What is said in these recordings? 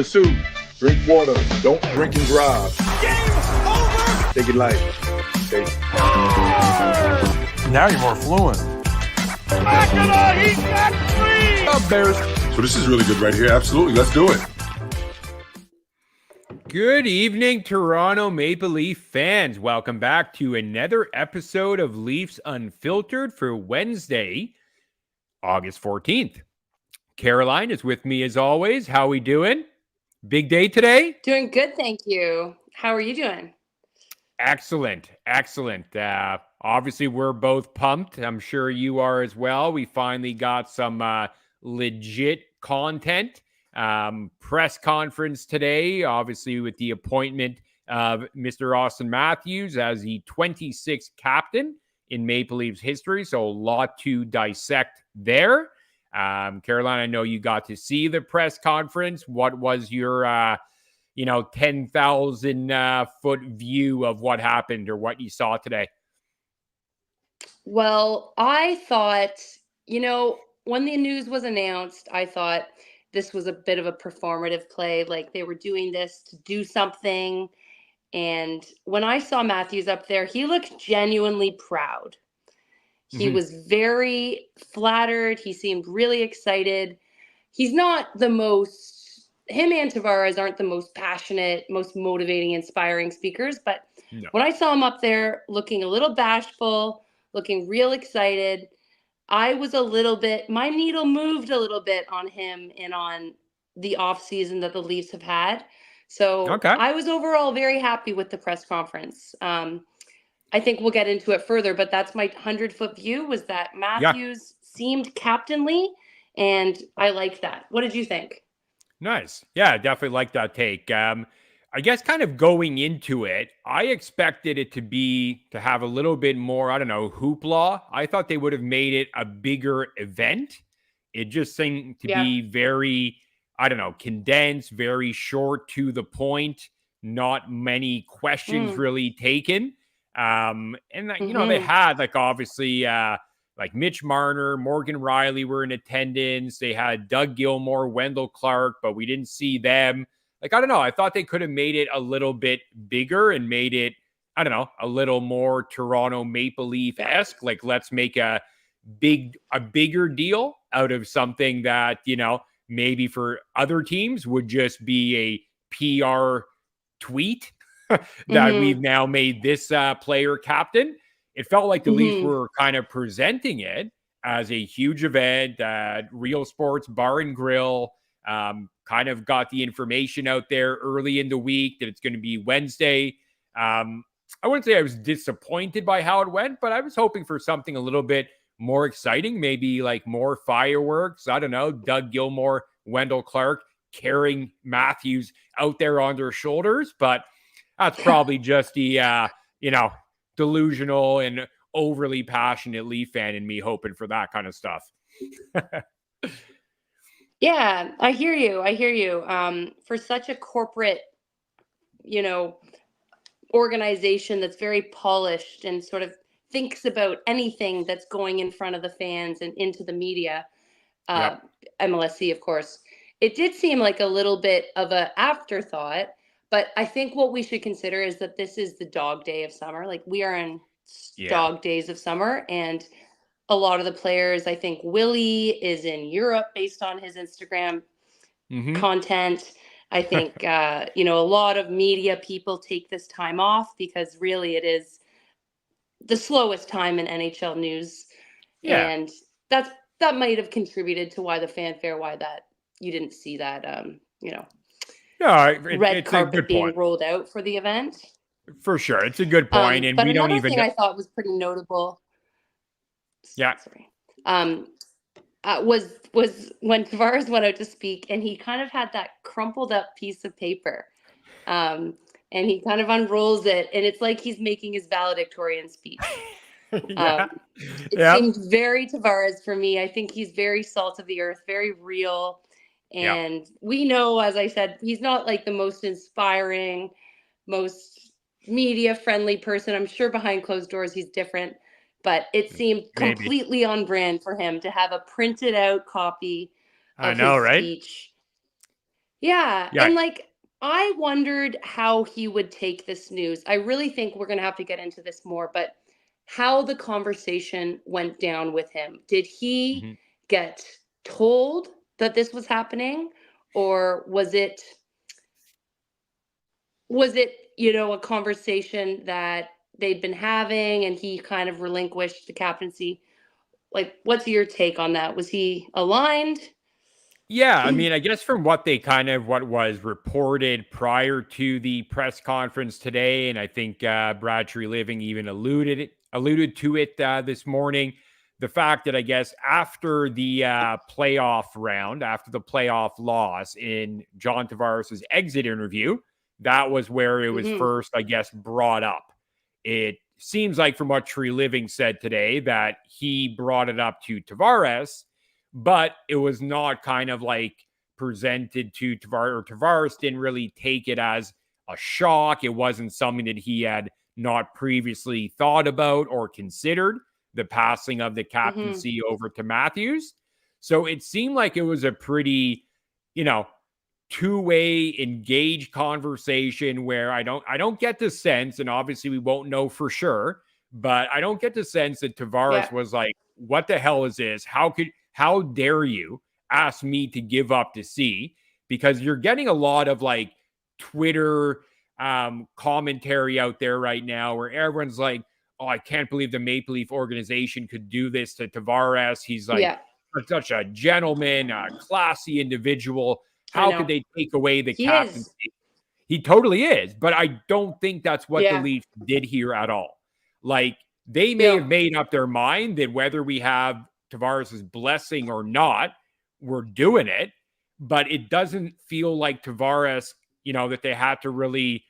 suit. Drink water. Don't drink and drive. Game over! Take it light. Okay. Now you're more fluent. Mackinac, he got three! Up, Bears. So this is really good right here. Absolutely. Let's do it. Good evening, Toronto Maple Leaf fans. Welcome back to another episode of Leafs Unfiltered for Wednesday, August 14th. Caroline is with me as always. How we doing? Big day today? Doing good, thank you. How are you doing? Excellent. Obviously, we're both pumped. I'm sure you are as well. We finally got some legit content. Press conference today, obviously with the appointment of Mr. Auston Matthews as the 26th captain in Maple Leafs history. So a lot to dissect there. Caroline, I know you got to see the press conference. What was your, 10,000 foot view of what happened or what you saw today? Well, I thought, when the news was announced, I thought this was a bit of a performative play. Like they were doing this to do something. And when I saw Matthews up there, he looked genuinely proud. He was very flattered. He seemed really excited. He's not him and Tavares aren't the most passionate, most motivating, inspiring speakers. But when I saw him up there looking a little bashful, looking real excited, I was my needle moved a little bit on him and on the off season that the Leafs have had. So I was overall very happy with the press conference. I think we'll get into it further, but that's my 100-foot view was that Matthews seemed captainly, and I liked that. What did you think? Nice. Yeah, definitely like that take. I guess kind of going into it, I expected it to have a little bit more, hoopla. I thought they would have made it a bigger event. It just seemed to be very, condensed, very short to the point, not many questions really taken. They had obviously Mitch Marner, Morgan Riley were in attendance. They had Doug Gilmour, Wendell Clark, but we didn't see them. I thought they could have made it a little bit bigger and made it, a little more Toronto Maple Leaf-esque. Let's make a bigger deal out of something that, maybe for other teams would just be a PR tweet that we've now made this player captain. It felt like the Leafs were kind of presenting it as a huge event at Real Sports Bar and Grill. Kind of got the information out there early in the week that it's going to be Wednesday. I wouldn't say I was disappointed by how it went, but I was hoping for something a little bit more exciting, maybe more fireworks. Doug Gilmour, Wendell Clark carrying Matthews out there on their shoulders. But that's probably just the, delusional and overly passionate Leaf fan in me hoping for that kind of stuff. Yeah, I hear you. For such a corporate, organization that's very polished and sort of thinks about anything that's going in front of the fans and into the media, MLSC, of course, it did seem like a little bit of an afterthought. But I think what we should consider is that this is the dog day of summer. We are in dog days of summer. And a lot of the players, I think Willie is in Europe based on his Instagram content. I think, a lot of media people take this time off because really it is the slowest time in NHL news. Yeah. And that might have contributed to why the fanfare, why that you didn't see that, red carpet being rolled out for the event. For sure. It's a good point. And but we don't even thing I thought was pretty notable. Yeah. Sorry. Was when Tavares went out to speak and he kind of had that crumpled up piece of paper. And he kind of unrolls it and it's like he's making his valedictorian speech. It seemed very Tavares for me. I think he's very salt of the earth, very real. And we know, as I said, he's not the most inspiring, most media-friendly person. I'm sure behind closed doors he's different, but it seemed completely on brand for him to have a printed out copy of his speech. Yeah. Yeah. And like, I wondered how he would take this news. I really think we're going to have to get into this more, but how the conversation went down with him. Did he Mhm. get told that this was happening, or was it, a conversation that they'd been having and he kind of relinquished the captaincy? Like, what's your take on that? Was he aligned? Yeah, I mean, I guess from what was reported prior to the press conference today, and I think Brad Tree Living even alluded to it this morning. The fact that I guess after the playoff round, after the playoff loss in John Tavares's exit interview, that was where it was Hmm. first, I guess, brought up. It seems like from what Tree Living said today that he brought it up to Tavares, but it was not kind of like presented to Tavares, or Tavares didn't really take it as a shock. It wasn't something that he had not previously thought about or considered, the passing of the Hmm. captaincy over to Matthews. So it seemed like it was a pretty, you know, two-way engaged conversation where I don't get the sense, and obviously we won't know for sure, but I don't get the sense that Yeah. Tavares was like, what the hell is this? How dare you ask me to give up to see? Because you're getting a lot of like Twitter commentary out there right now where everyone's like, oh, I can't believe the Maple Leaf organization could do this to Tavares. He's like Yeah. such a gentleman, a classy individual. I How could know. they take away the He is. captaincy? He totally is, but I don't think that's what the Yeah. Leafs did here at all. Like, they may No. have made up their mind that whether we have Tavares' blessing or not, we're doing it, but it doesn't feel like Tavares, that they had to really,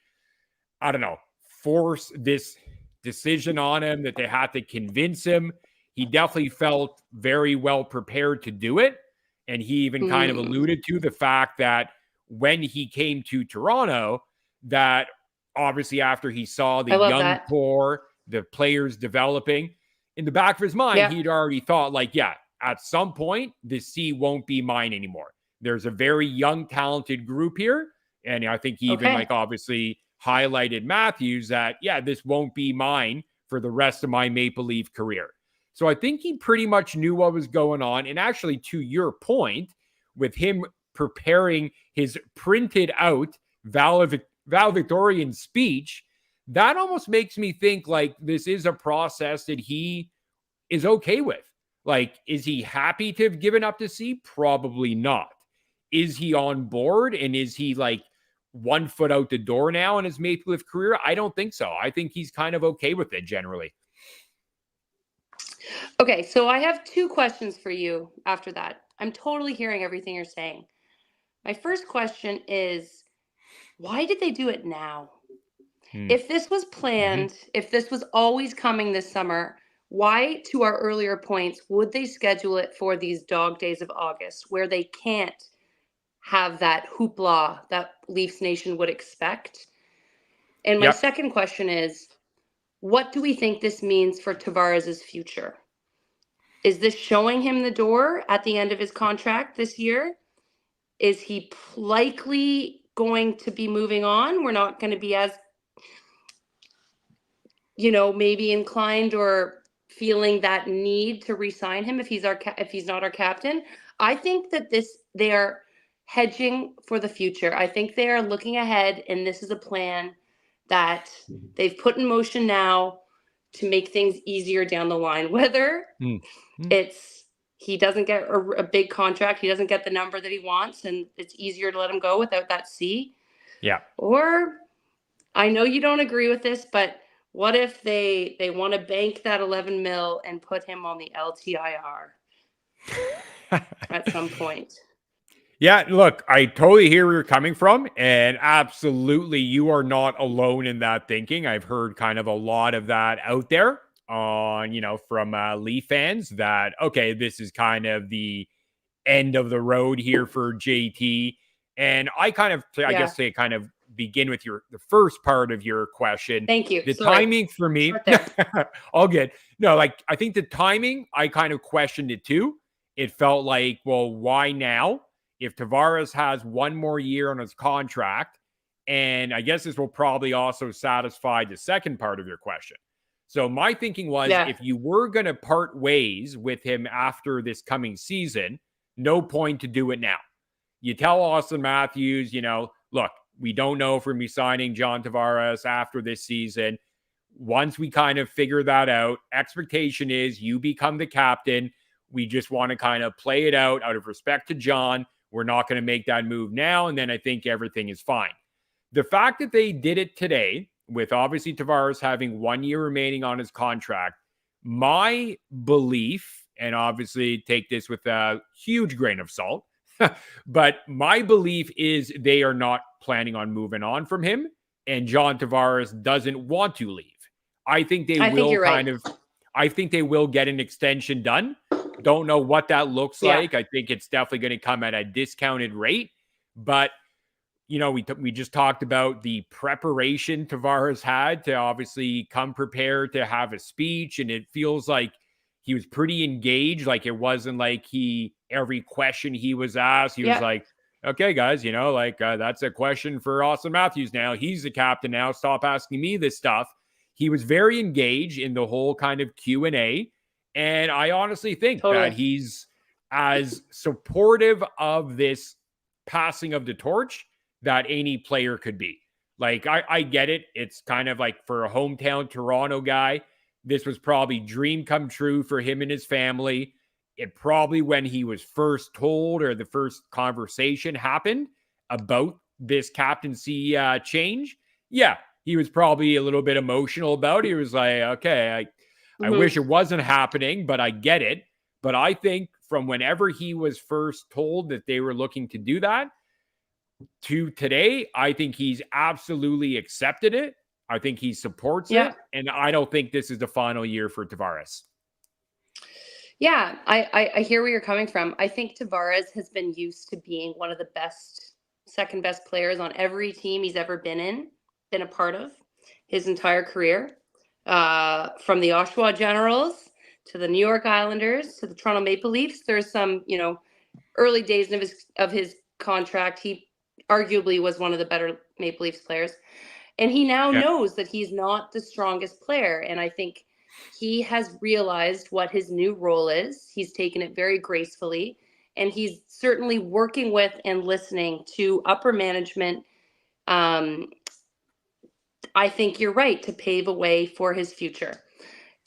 I don't know, force this decision on him, that they had to convince him. He definitely felt very well prepared to do it. And he even kind of Mm. alluded to the fact that when he came to Toronto, that obviously after he saw the I love young that. core, the players developing, in the back of his mind, Yeah. he'd already thought, like, yeah, at some point, the C won't be mine anymore. There's a very young, talented group here. And I think he even, Okay. like, obviously highlighted Matthews that, yeah, this won't be mine for the rest of my Maple Leaf career. So I think he pretty much knew what was going on. And actually, to your point, with him preparing his printed out valedictorian speech, that almost makes me think like this is a process that he is okay with. Like, is he happy to have given up to C? Probably not. Is he on board, and is he like 1 foot out the door now in his Maple Leaf career? I don't think so. I think he's kind of okay with it generally. Okay. So I have two questions for you after that. I'm totally hearing everything you're saying. My first question is, why did they do it now? Hmm. If this was planned, if this was always coming this summer, why, to our earlier points, would they schedule it for these dog days of August where they can't have that hoopla that Leafs Nation would expect? And my Yep. second question is, what do we think this means for Tavares' future? Is this showing him the door at the end of his contract this year? Is he likely going to be moving on? We're not going to be as, maybe inclined or feeling that need to re-sign him if he's not our captain. I think that they are hedging for the future. I think they are looking ahead, and this is a plan that they've put in motion now to make things easier down the line. Whether it's he doesn't get a big contract, he doesn't get the number that he wants, and it's easier to let him go without that C. Yeah. Or, I know you don't agree with this, but what if they want to bank that 11 mil and put him on the LTIR at some point? Yeah, look, I totally hear where you're coming from. And absolutely, you are not alone in that thinking. I've heard kind of a lot of that out there from Leaf fans that, okay, this is kind of the end of the road here for JT. And I Yeah. guess to kind of begin with the first part of your question, Thank you. the Sorry. timing for me, Start there. all good. No, like, I think the timing, I kind of questioned it too. It felt like, well, why now? if Tavares has one more year on his contract, and I guess this will probably also satisfy the second part of your question. So my thinking was, if you were going to part ways with him after this coming season, no point to do it now. You tell Auston Matthews, look, we don't know if we're going to be signing John Tavares after this season. Once we kind of figure that out, expectation is you become the captain. We just want to kind of play it out of respect to John. We're not going to make that move now. And then I think everything is fine. The fact that they did it today, with obviously Tavares having 1 year remaining on his contract, my belief, and obviously take this with a huge grain of salt, but my belief is they are not planning on moving on from him, and John Tavares doesn't want to leave. I think they I think they will get an extension done. Don't know what that looks like. I think it's definitely going to come at a discounted rate, but we just talked about the preparation Tavares had to obviously come prepared to have a speech, and it feels like he was pretty engaged. Like, it wasn't like every question he was asked, he was like, okay, guys, that's a question for Auston Matthews now. He's the captain now. Stop asking me this stuff. He was very engaged in the whole kind of Q&A. And I honestly think that he's as supportive of this passing of the torch that any player could be. Like, I get it. It's kind of like, for a hometown Toronto guy, this was probably dream come true for him and his family. It probably, when he was first told, or the first conversation happened about this captaincy change, he was probably a little bit emotional about it. He was like, okay, I wish it wasn't happening, but I get it. But I think from whenever he was first told that they were looking to do that to today, I think he's absolutely accepted it. I think he supports it. And I don't think this is the final year for Tavares. Yeah, I hear where you're coming from. I think Tavares has been used to being one of the second best players on every team he's ever been a part of his entire career. From the Oshawa Generals to the New York Islanders to the Toronto Maple Leafs. There's some, early days of his contract, he arguably was one of the better Maple Leafs players. And he now knows that he's not the strongest player. And I think he has realized what his new role is. He's taken it very gracefully. And he's certainly working with and listening to upper management. I think you're right, to pave a way for his future.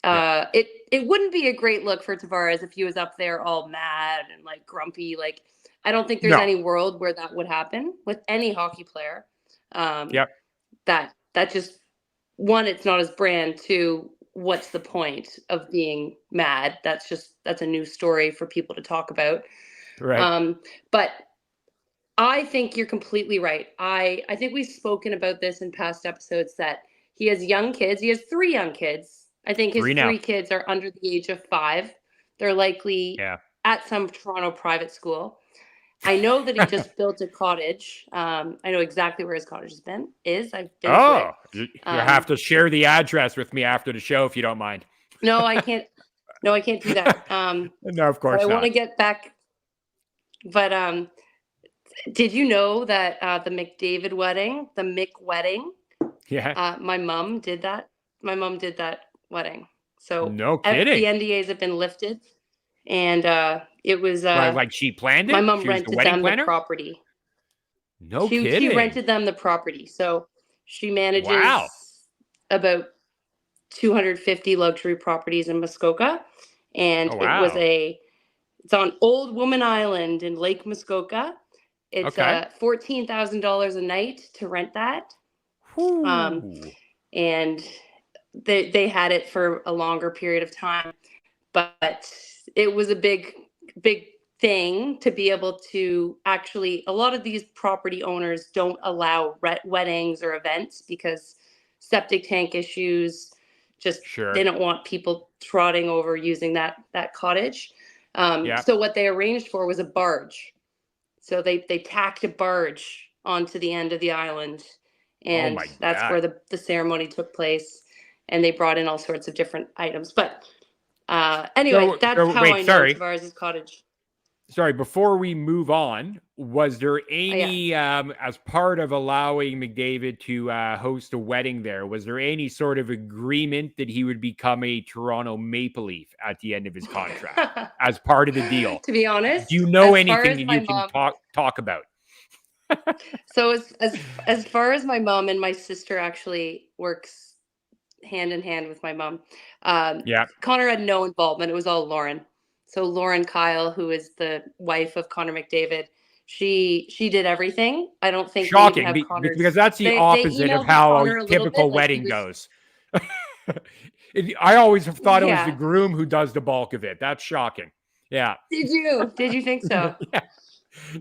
It wouldn't be a great look for Tavares if he was up there all mad and like grumpy. Like, I don't think there's any world where that would happen with any hockey player. That just, one, it's not his brand. Two, what's the point of being mad? That's a new story for people to talk about. Right. But I think you're completely right. I think we've spoken about this in past episodes, that he has young kids. He has 3 young kids. I think his 3 kids are under the age of 5. They're likely at some Toronto private school. I know that he just built a cottage. I know exactly where his cottage has been. I've been to it. You have to share the address with me after the show if you don't mind. No, I can't. No, I can't do that. No, of course I not. want to get back. But did you know that the McDavid wedding, the Mick wedding? Yeah. My mom did that. My mom did that wedding. So no kidding. The NDAs have been lifted, and it was like she planned it. My mom rented them the property. No kidding. She rented them the property, so she manages about 250 luxury properties in Muskoka, and it's on Old Woman Island in Lake Muskoka. It's $14,000 a night to rent that. And they had it for a longer period of time, but it was a big thing to be able to actually, a lot of these property owners don't allow weddings or events because septic tank issues, they don't want people trotting over using that cottage. So what they arranged for was a barge. So they tacked a barge onto the end of the island, and that's where the ceremony took place. And they brought in all sorts of different items. But anyway, that's how I know Tavares' cottage. sorry, before we move on, was there any, as part of allowing McDavid to host a wedding there, was there any sort of agreement that he would become a Toronto Maple Leaf at the end of his contract as part of the deal? To be honest, Do you know as far anything as that my you can mom- talk about? So as far as my mom and my sister actually works hand in hand with my mom, Yeah. Connor had no involvement. It was all Lauren. So Lauren Kyle, who is the wife of Connor McDavid, she did everything. I don't think they Shocking, even have Connor's, because that's the they opposite of emailed how Connor a a little typical bit, like he wedding was- goes. I always have thought it was the Yeah. groom who does the bulk of it. That's shocking. Yeah. Did you? Did you think so? Yeah.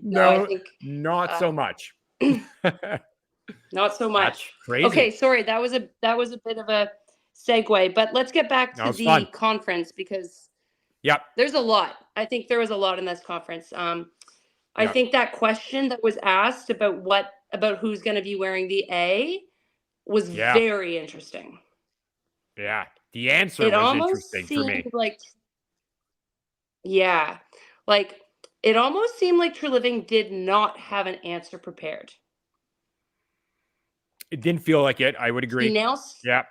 No, No, I think not so much. not so That's much. crazy. Okay, sorry, that was a bit of a segue, but let's get back That to was the fun. conference because Yep. there's a lot. I think there was a lot in this conference. I Yeah. think that question that was asked about who's going to be wearing the A was Yeah. very interesting. Yeah. The answer It was almost interesting for me. seemed like, yeah, like it almost seemed like Treliving did not have an answer prepared. It didn't feel like it. I would agree. Yeah.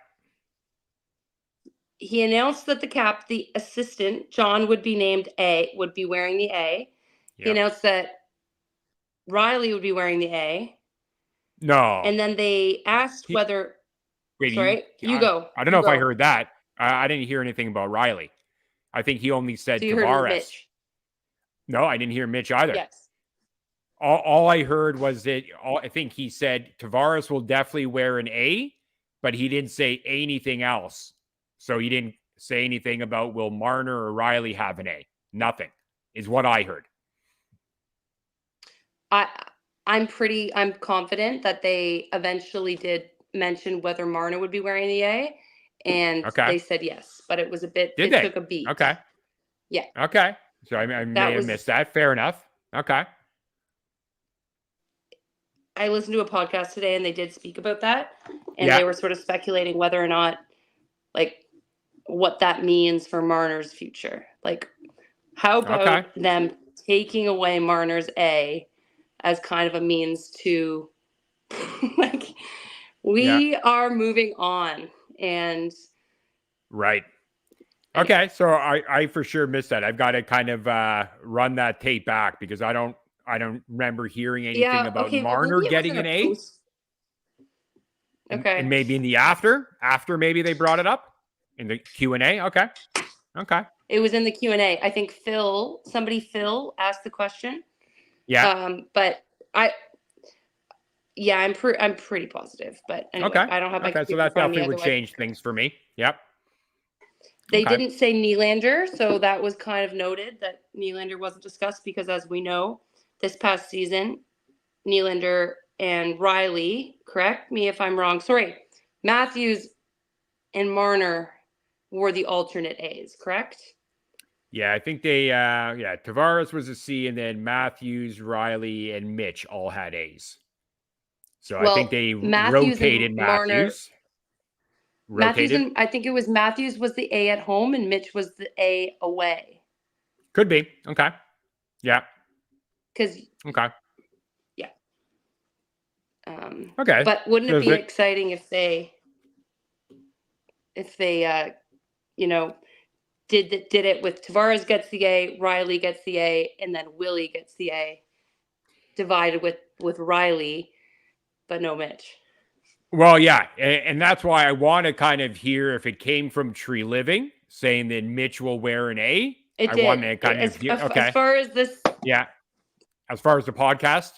He announced that the assistant, John, would be wearing the A. He Yep. announced that Riley would be wearing the A. No. And then they asked He- whether, Wait, sorry, you go. I don't know if I heard that. I didn't hear anything about Riley. I think he only said So you heard Tavares. Mitch. No, I didn't hear Mitch either. Yes. All I heard was that I think he said Tavares will definitely wear an A, but he didn't say anything else. So he didn't say anything about will Marner or Riley have an A. Nothing is what I heard. I'm confident that they eventually did mention whether Marner would be wearing the A, and Okay. they said yes, but it was a bit. Did it they? took a beat. Okay. Yeah. Okay. So I may have missed that. Fair enough. Okay. I listened to a podcast today, and they did speak about that, and Yeah. they were sort of speculating whether or not, like, what that means for Marner's future. Like, how about them taking away Marner's A as kind of a means to, like, we are moving on, and right. Okay, so I for sure missed that. I've got to kind of run that tape back because I don't remember hearing anything about Marner getting an A. Okay. And maybe in the after maybe they brought it up in the Q&A. Okay. It was in the Q&A. I think Phil asked the question. Yeah. But I'm pretty positive. But anyway, I don't have my so that definitely would change things for me. Yep. They didn't say Nylander, so that was kind of noted that Nylander wasn't discussed because, as we know, this past season, Nylander and Riley, correct me if I'm wrong. Sorry, Matthews and Marner were the alternate A's, correct? Yeah, I think they, Tavares was a C, and then Matthews, Riley, and Mitch all had A's. So I think they rotated Matthews. I think it was Matthews was the A at home and Mitch was the A away. Could be. Okay. Yeah. Okay. Yeah. Okay. But wouldn't it be exciting if they did it with Tavares gets the A, Riley gets the A, and then Willie gets the A, divided with Riley, but no Mitch. Well, yeah, and that's why I want to kind of hear if it came from Tree Living saying that Mitch will wear an A. It did. Want to kind of hear, okay. As far as this, yeah, as far as the podcast,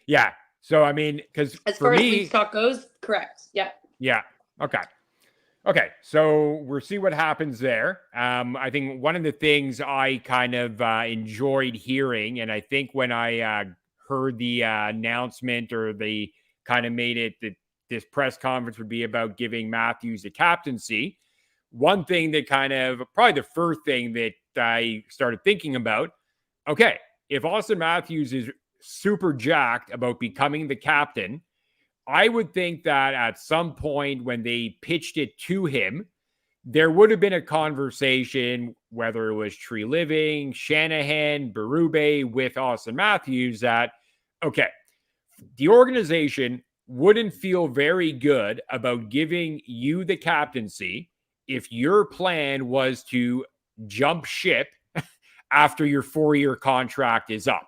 yeah. So I mean, because as for far me, as Leafs talk goes, correct. Yeah. Yeah. Okay. So we'll see what happens there. I think one of the things I kind of enjoyed hearing, and I think when I heard the announcement or they kind of made it that this press conference would be about giving Matthews the captaincy, one thing that kind of probably the first thing that I started thinking about, okay, if Auston Matthews is super jacked about becoming the captain, I would think that at some point when they pitched it to him, there would have been a conversation, whether it was Tree Living, Shanahan, Berube with Auston Matthews, that, okay, the organization wouldn't feel very good about giving you the captaincy if your plan was to jump ship after your 4-year contract is up.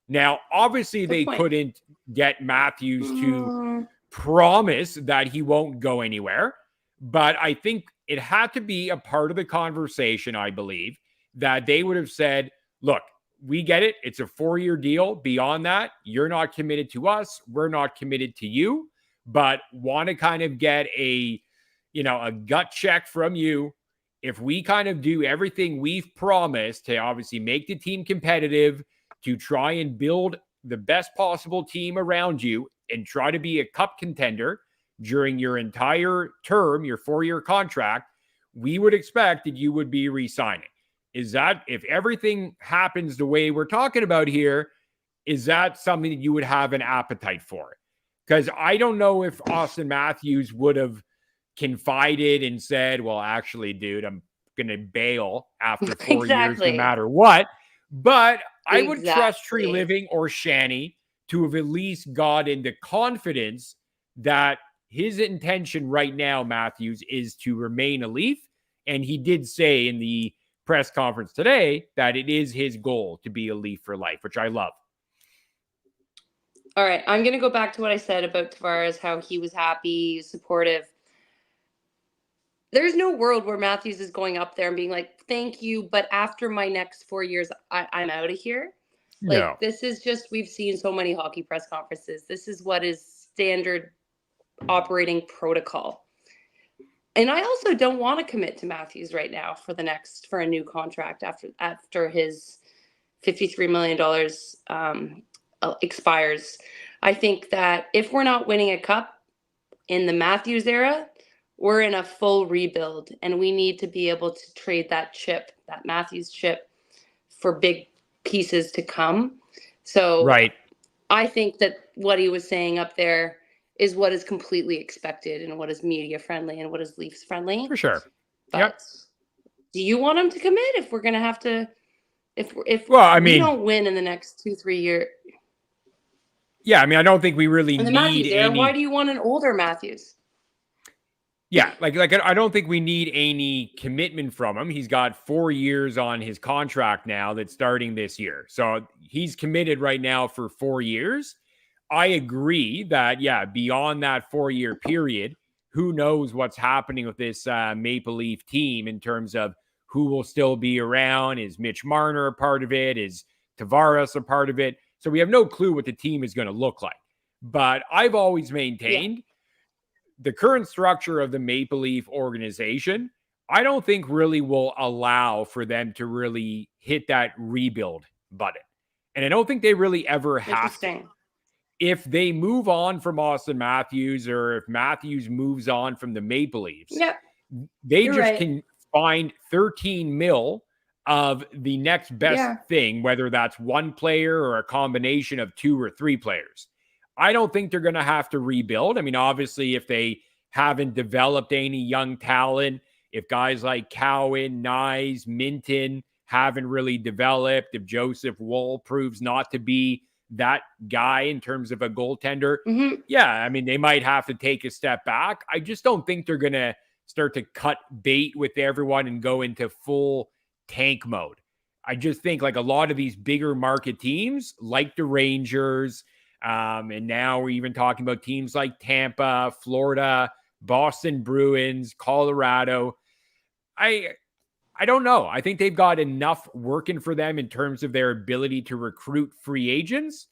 Now, obviously, they couldn't get Matthews to promise that he won't go anywhere, but I think it had to be a part of the conversation, I believe, that they would have said, look, we get it. It's a 4-year deal. Beyond that, you're not committed to us. We're not committed to you, but want to kind of get a gut check from you. If we kind of do everything we've promised to obviously make the team competitive, to try and build the best possible team around you and try to be a cup contender during your entire term, your 4-year contract, we would expect that you would be re-signing. Is that, if everything happens the way we're talking about here, is that something that you would have an appetite for? Because I don't know if Auston Matthews would have confided and said, well, actually, dude, I'm going to bail after 4 years no matter what. But I would trust Tree Living or Shanny to have at least gotten the confidence that his intention right now, Matthews, is to remain a Leaf. And he did say in the press conference today that it is his goal to be a Leaf for life, which I love. All right. I'm going to go back to what I said about Tavares, how he was happy, supportive. There's no world where Matthews is going up there and being like, thank you, but after my next 4 years, I'm out of here. Like, no. This is just, we've seen so many hockey press conferences. This is what is standard operating protocol. And I also don't want to commit to Matthews right now for a new contract after his $53 million expires. I think that if we're not winning a cup in the Matthews era, we're in a full rebuild, and we need to be able to trade that Matthews chip, for big pieces to come. So right. I think that what he was saying up there is what is completely expected and what is media friendly and what is Leafs friendly. For sure. But do you want him to commit if we're going to have to, if we don't win in the next 2-3 years? Yeah. I mean, I don't think we really need any. Why do you want an older Matthews? Yeah, like I don't think we need any commitment from him. He's got 4 years on his contract now that's starting this year. So he's committed right now for 4 years. I agree that, beyond that 4-year period, who knows what's happening with this Maple Leaf team in terms of who will still be around. Is Mitch Marner a part of it? Is Tavares a part of it? So we have no clue what the team is going to look like. But I've always maintained the current structure of the Maple Leaf organization, I don't think really will allow for them to really hit that rebuild button. And I don't think they really ever have to. If they move on from Auston Matthews, or if Matthews moves on from the Maple Leafs, they can find 13 mil of the next best thing, whether that's one player or a combination of 2 or 3 players. I don't think they're going to have to rebuild. I mean, obviously, if they haven't developed any young talent, if guys like Cowan, Nyes, Minton haven't really developed, if Joseph Woll proves not to be that guy in terms of a goaltender, I mean, they might have to take a step back. I just don't think they're going to start to cut bait with everyone and go into full tank mode. I just think like a lot of these bigger market teams, like the Rangers, and now we're even talking about teams like Tampa, Florida, Boston Bruins, Colorado. I don't know. I think they've got enough working for them in terms of their ability to recruit free agents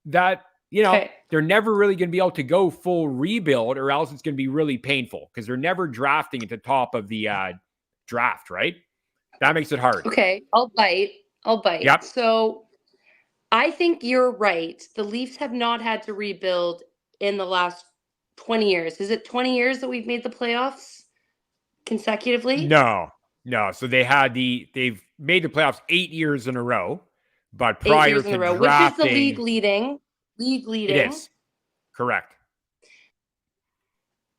that, they're never really going to be able to go full rebuild, or else it's going to be really painful because they're never drafting at the top of the draft, right? That makes it hard. Okay, I'll bite. Yep. So I think you're right. The Leafs have not had to rebuild in the last 20 years. Is it 20 years that we've made the playoffs consecutively? No. So they've made the playoffs 8 years in a row, but prior to drafting, which is the league leading. It is correct.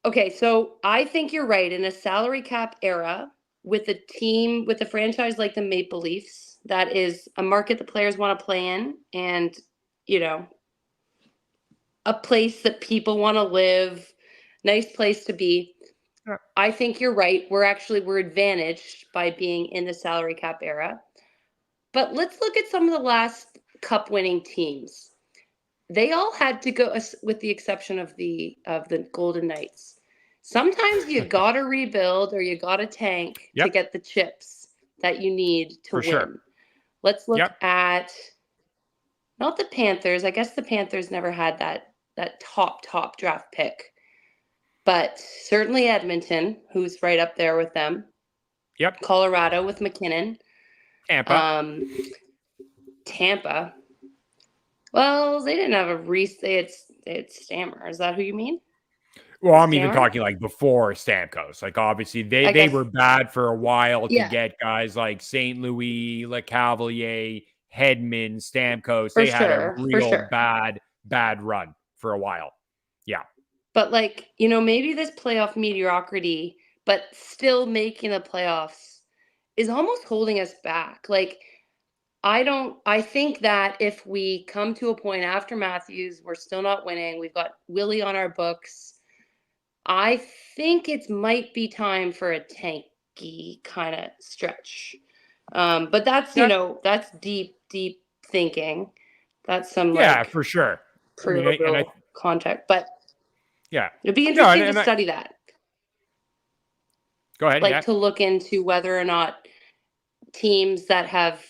Okay, so I think you're right. In a salary cap era, with a team, with a franchise like the Maple Leafs, that is a market the players want to play in, and you know, a place that people want to live, nice place to be. Yeah. I think you're right. We're advantaged by being in the salary cap era. But let's look at some of the last cup winning teams. They all had to go, with the exception of the Golden Knights. Sometimes you gotta rebuild or you gotta tank to Yep, get the chips that you need to for sure. win. Let's look Yep. at not the Panthers. I guess the Panthers never had that top draft pick, but certainly Edmonton, who's right up there with them. Yep. Colorado with McKinnon. Tampa. Tampa. Well, they didn't have a it's Stammer. Is that who you mean? Well, I'm even Stammer? talking like before Stamkos. Like obviously I they guess were bad for a while to yeah, get guys like St. Louis, LeCavalier, Hedman, Stamkos. for They had a sure, for real sure. bad run for a while. Yeah. But maybe this playoff mediocrity, but still making the playoffs is almost holding us back. I think that if we come to a point after Matthews, we're still not winning. We've got Willie on our books. I think it might be time for a tanky kind of stretch. But that's, Yeah. that's deep thinking. That's some Yeah, for sure. I mean, and I real contact. But yeah. it'd be No, interesting to study that. Go ahead. Yeah. To look into whether or not teams that have,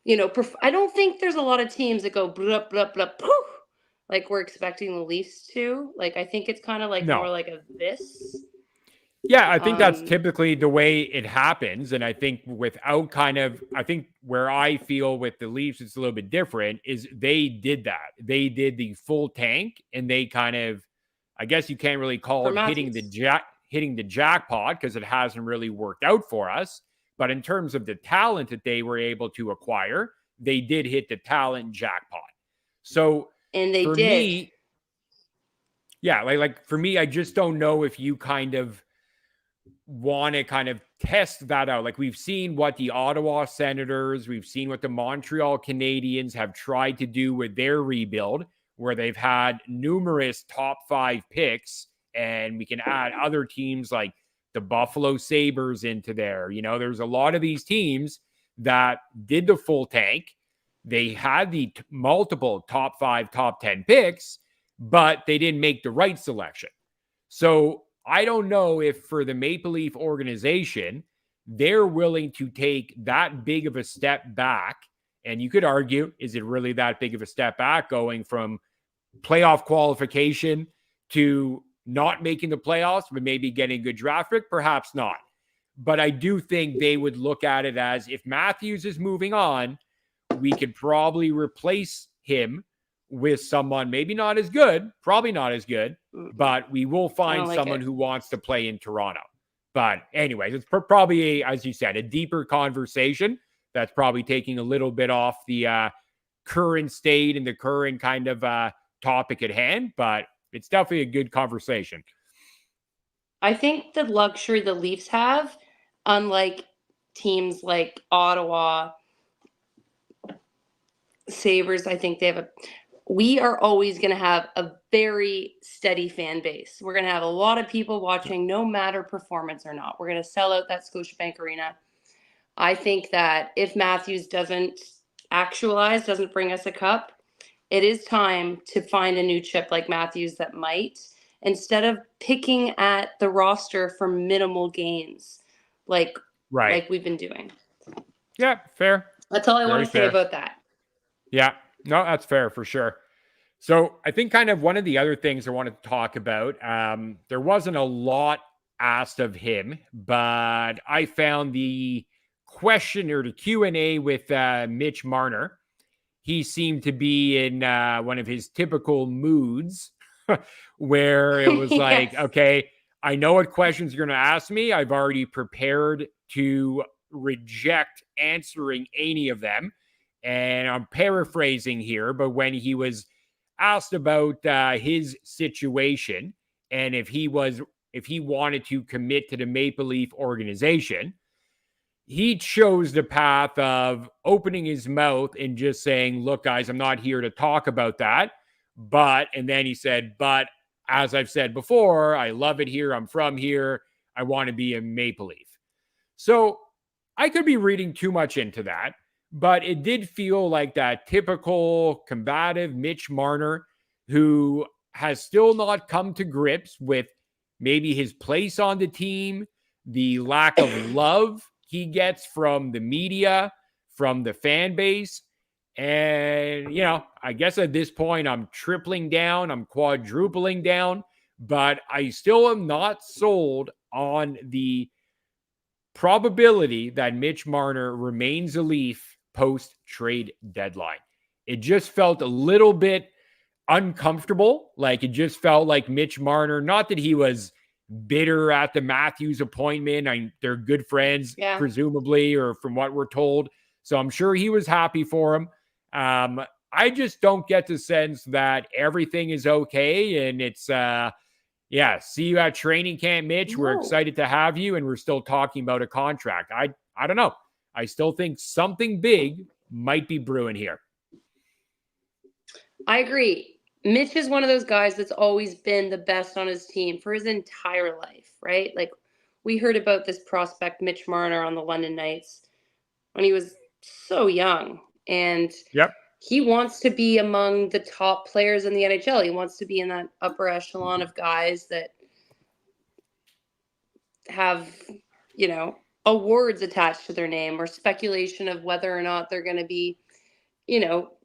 I don't think there's a lot of teams that go blah, blah, blah, poof, like we're expecting the Leafs to. I think it's kind of No. more like a this. Yeah, I think that's typically the way it happens. And I think I think where I feel with the Leafs, it's a little bit different, is they did that. They did the full tank and they kind of, I guess you can't really call it hitting the jackpot because it hasn't really worked out for us. But in terms of the talent that they were able to acquire, they did hit the talent jackpot. So and they for did. me, yeah, like for me, I just don't know if you kind of want to kind of test that out. Like we've seen what the Ottawa Senators, we've seen what the Montreal Canadiens have tried to do with their rebuild, where they've had numerous top 5 picks, and we can add other teams like the Buffalo Sabres into there. There's a lot of these teams that did the full tank. They had the multiple top 5, top 10 picks, but they didn't make the right selection. So I don't know if for the Maple Leaf organization, they're willing to take that big of a step back. And you could argue, is it really that big of a step back going from playoff qualification to not making the playoffs, but maybe getting a good draft pick? Perhaps not. But I do think they would look at it as if Matthews is moving on, we could probably replace him with someone maybe not as good, probably not as good, but we will find someone who wants to play in Toronto. But anyways, it's probably, as you said, a deeper conversation that's probably taking a little bit off the current state and the current kind of topic at hand, but it's definitely a good conversation. I think the luxury the Leafs have, unlike teams like Ottawa, Sabres, I think we are always going to have a very steady fan base. We're going to have a lot of people watching, no matter performance or not. We're going to sell out that Scotiabank Arena. I think that if Matthews doesn't bring us a cup, it is time to find a new chip like Matthews that might, instead of picking at the roster for minimal gains, like we've been doing. Yeah, fair. That's all I want to say about that. Yeah, no, that's fair for sure. So I think kind of one of the other things I wanted to talk about, there wasn't a lot asked of him, but I found the question or the Q&A with Mitch Marner. He seemed to be in one of his typical moods where it was like, okay, I know what questions you're going to ask me. I've already prepared to reject answering any of them. And I'm paraphrasing here, but when he was asked about his situation and if he was if he wanted to commit to the Maple Leaf organization. He chose the path of opening his mouth and just saying, look, guys, I'm not here to talk about that. And then he said, but as I've said before, I love it here. I'm from here. I want to be a Maple Leaf. So I could be reading too much into that, but it did feel like that typical combative Mitch Marner who has still not come to grips with maybe his place on the team, the lack of love he gets from the media, from the fan base. And, I guess at this point I'm tripling down, I'm quadrupling down, but I still am not sold on the probability that Mitch Marner remains a Leaf post-trade deadline. It just felt a little bit uncomfortable. Like it just felt like Mitch Marner, not that he was bitter at the Matthews appointment. They're good friends, presumably, or from what we're told. So I'm sure he was happy for him. I just don't get the sense that everything is okay. And it's, see you at training camp, Mitch. We're excited to have you. And we're still talking about a contract. I don't know. I still think something big might be brewing here. I agree. Mitch is one of those guys that's always been the best on his team for his entire life, right? Like we heard about this prospect, Mitch Marner, on the London Knights when he was so young. And he wants to be among the top players in the NHL. He wants to be in that upper echelon of guys that have, awards attached to their name or speculation of whether or not they're going to be,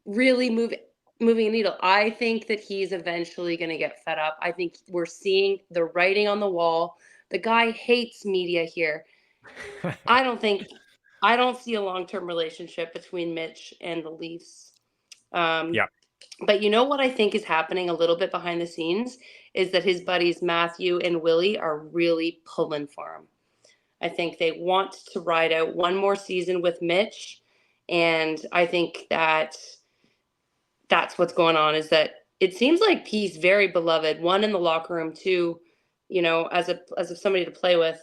really moving a needle. I think that he's eventually going to get fed up. I think we're seeing the writing on the wall. The guy hates media here. I don't see a long-term relationship between Mitch and the Leafs. But you know what I think is happening a little bit behind the scenes is that his buddies Matthew and Willie are really pulling for him. I think they want to ride out one more season with Mitch. And I think that's what's going on, is that it seems like he's very beloved, one in the locker room, two, as somebody to play with.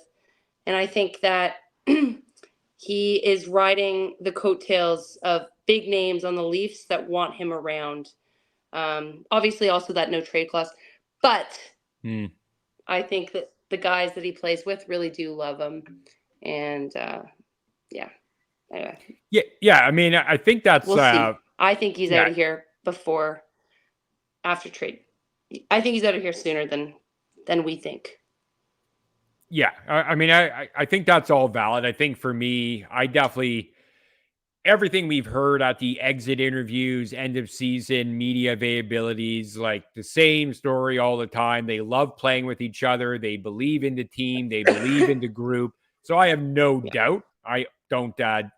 And I think that he is riding the coattails of big names on the Leafs that want him around. Obviously also that no trade clause, but I think that the guys that he plays with really do love him. And anyway. Yeah. I mean, I think that's, we'll see. I think he's out of here after trade. I think he's out of here sooner than we think. Yeah. I mean, I think that's all valid. I think for me, everything we've heard at the exit interviews, end of season, media availabilities, like the same story all the time. They love playing with each other. They believe in the team. They believe in the group. So I have no doubt. I don't, I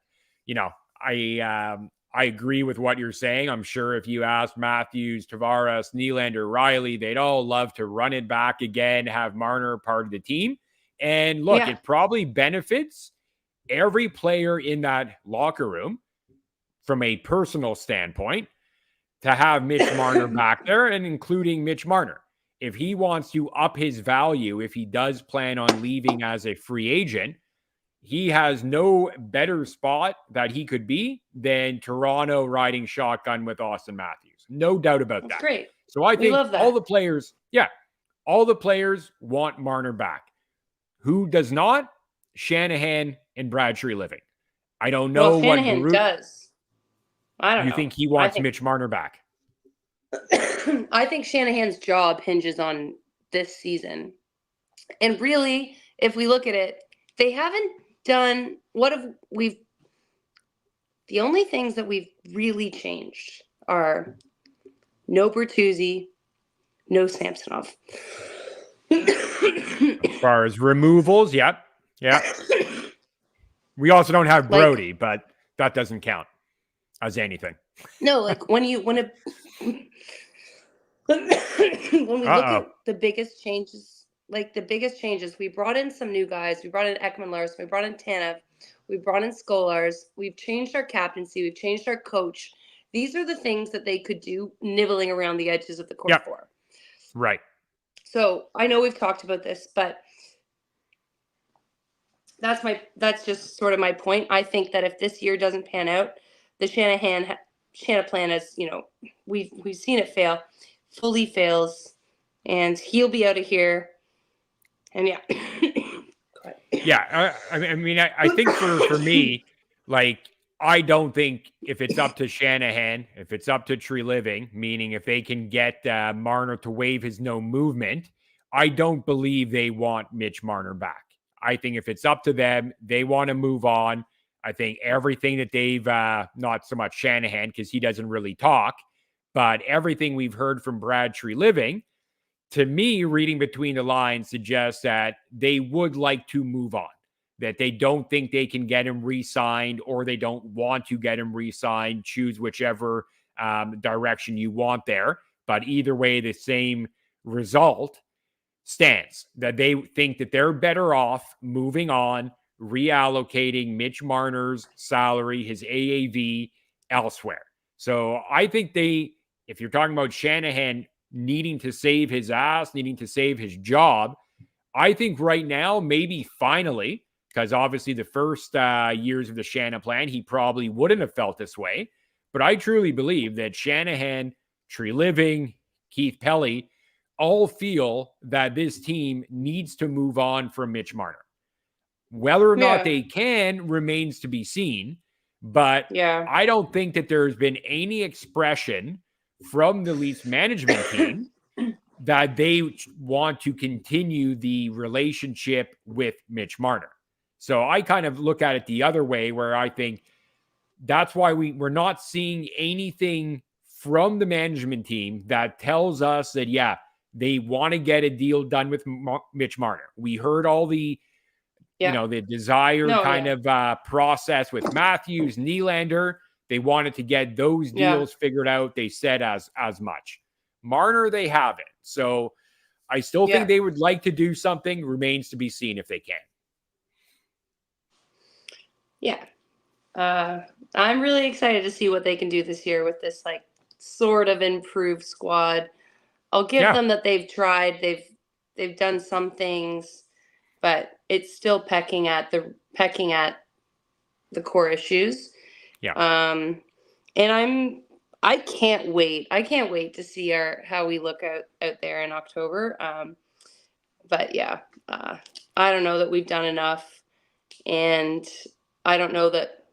agree with what you're saying. I'm sure if you asked Matthews, Tavares, Nylander, Riley, they'd all love to run it back again, have Marner part of the team. And look, it probably benefits every player in that locker room from a personal standpoint to have Mitch Marner back there, and including Mitch Marner. If he wants to up his value, if he does plan on leaving as a free agent, he has no better spot that he could be than Toronto riding shotgun with Auston Matthews. No doubt about that. That's great. So I think all the players want Marner back. Who does not? Shanahan and Brad Treliving. I don't know what Shanahan does. I don't know. You think he wants Mitch Marner back? I think Shanahan's job hinges on this season. And really, if we look at it, they haven't done the only things that we've really changed are no Bertuzzi, no Samsonov. As far as removals, yeah. We also don't have Brody, but that doesn't count as anything. No, when we look at the biggest changes, we brought in some new guys. We brought in Ekman Larson. We brought in Tanev. We brought in Skolars. We've changed our captaincy. We've changed our coach. These are the things that they could do nibbling around the edges of the court for. Right. So I know we've talked about this, but that's just sort of my point. I think that if this year doesn't pan out, the Shanahan plan, as we've seen it fail, fully fails, and he'll be out of here. And yeah. Yeah, I think for me, like, I don't think if it's up to Shanahan, if it's up to Tree Living, meaning if they can get Marner to waive his no movement, I don't believe they want Mitch Marner back. I think if it's up to them, they want to move on. I think everything that they've, not so much Shanahan because he doesn't really talk, but everything we've heard from Brad Tree Living, to me, reading between the lines suggests that they would like to move on, that they don't think they can get him re-signed or they don't want to get him re-signed. Choose whichever direction you want there. But either way, the same result stands, that they think that they're better off moving on, reallocating Mitch Marner's salary, his AAV elsewhere. So I think if you're talking about Shanahan needing to save his ass, needing to save his job, I think right now, maybe finally, because obviously the first years of the Shanahan plan, he probably wouldn't have felt this way. But I truly believe that Shanahan, Tree Living, Keith Pelly all feel that this team needs to move on from Mitch Marner. Whether or not they can remains to be seen. But I don't think that there's been any expression from the Leafs management team that they want to continue the relationship with Mitch Marner. So I kind of look at it the other way, where I think that's why we're not seeing anything from the management team that tells us that, they want to get a deal done with Mitch Marner. We heard all the, the desired of process with Matthews, Nylander. They wanted to get those deals figured out. They said as much. Marner, they haven't. So I still think they would like to do something. Remains to be seen if they can. Yeah. I'm really excited to see what they can do this year with this sort of improved squad. I'll give them that they've tried. They've done some things, but it's still pecking at the core issues. Yeah. And I can't wait. I can't wait to see how we look out there in October. But I don't know that we've done enough, and I don't know that.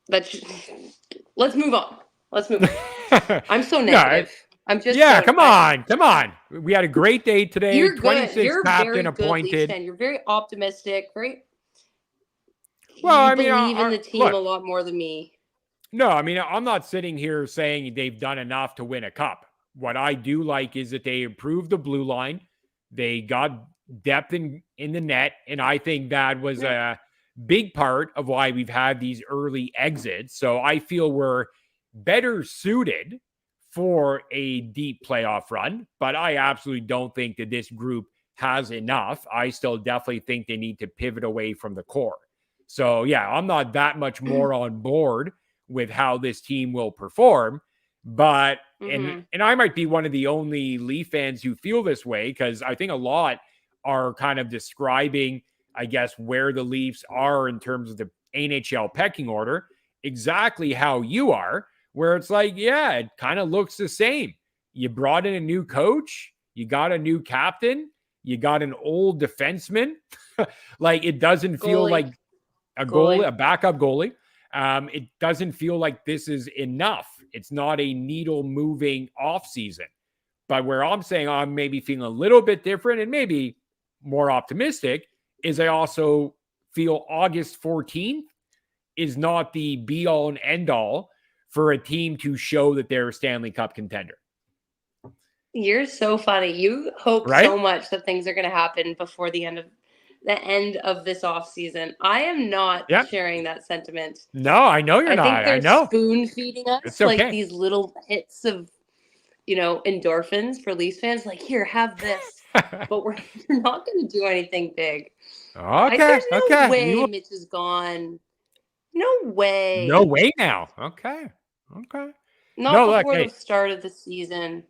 Let's move on. I'm so negative. I'm just come on. We had a great day today. You're 26 good. You're captain very appointed. Good, you're very optimistic. Well, you believe in the team a lot more than me. No, I'm not sitting here saying they've done enough to win a cup. What I do like is that they improved the blue line. They got depth in the net, and I think that was a big part of why we've had these early exits. So I feel we're better suited for a deep playoff run, but I absolutely don't think that this group has enough. I still definitely think they need to pivot away from the core. So I'm not that much more on board with how this team will perform, but and I might be one of the only Leaf fans who feel this way, because I think a lot are kind of describing, I guess, where the Leafs are in terms of the NHL pecking order, exactly how you are, where it's it kind of looks the same. You brought in a new coach, you got a new captain, you got an old defenseman. It doesn't feel like a backup goalie. It doesn't feel like this is enough. It's not a needle moving off season. But where I'm saying I'm maybe feeling a little bit different and maybe more optimistic is I also feel August 14th is not the be all and end all for a team to show that they're a Stanley Cup contender. You're so funny. You hope so much that things are going to happen before the end of this off season. I am not sharing that sentiment. No, I know you're not. I think they're spoon feeding us it's okay. These little hits of, endorphins for Leafs fans. Here, have this. But we're not going to do anything big. Okay. There's no way Mitch is gone. No way. No way now. Okay. Not before the start of the season.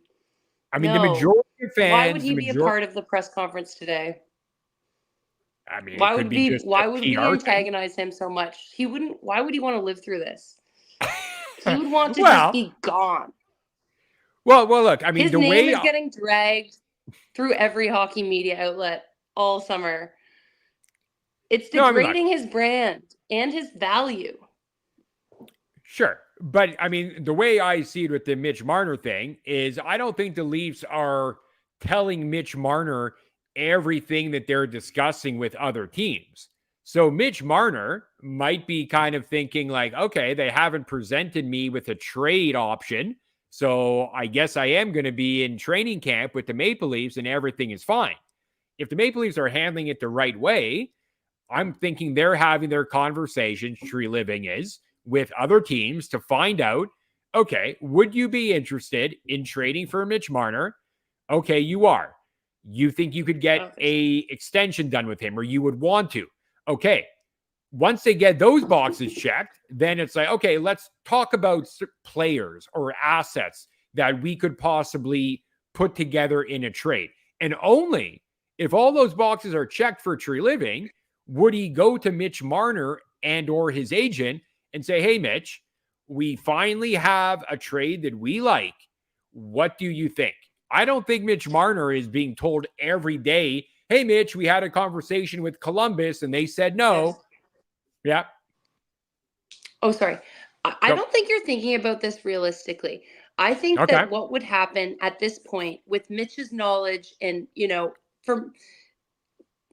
I mean, the No. majority of Why would fans, he the be a majority, part of the press conference today? I mean, it could be just a Why would we PR thing. antagonize him so much? He wouldn't Why would he want to live through this? He would want to just well, be gone. well, look, I mean, His the name way, is getting dragged through every hockey media outlet all summer. It's no, I mean, look, degrading his brand and his value. sure. But I mean, the way I see it with the Mitch Marner thing is I don't think the Leafs are telling Mitch Marner everything that they're discussing with other teams. So Mitch Marner might be kind of thinking like, okay, they haven't presented me with a trade option. So I guess I am going to be in training camp with the Maple Leafs and everything is fine. If the Maple Leafs are handling it the right way, I'm thinking they're having their conversations, Tree Living is, with other teams to find out, okay, would you be interested in trading for Mitch Marner? Okay, you are. You think you could get a extension done with him, or you would want to. Okay, once they get those boxes checked, then it's like, okay, let's talk about players or assets that we could possibly put together in a trade. And only if all those boxes are checked for Tree Living, would he go to Mitch Marner and or his agent and say, hey, Mitch, we finally have a trade that we like. What do you think? I don't think Mitch Marner is being told every day, hey, Mitch, we had a conversation with Columbus and they said no. Yes. Yeah. Oh, sorry. I don't think you're thinking about this realistically. I think that what would happen at this point with Mitch's knowledge and, from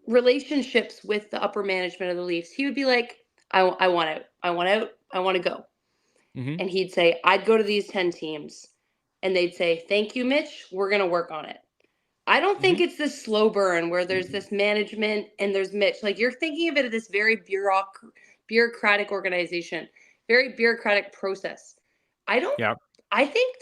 relationships with the upper management of the Leafs, he would be like, I want out. I want out. I want to go. Mm-hmm. And he'd say, I'd go to these 10 teams. And they'd say, thank you, Mitch. We're going to work on it. I don't think it's this slow burn where there's this management and there's Mitch. Like, you're thinking of it as this very bureaucratic organization, very bureaucratic process. I don't think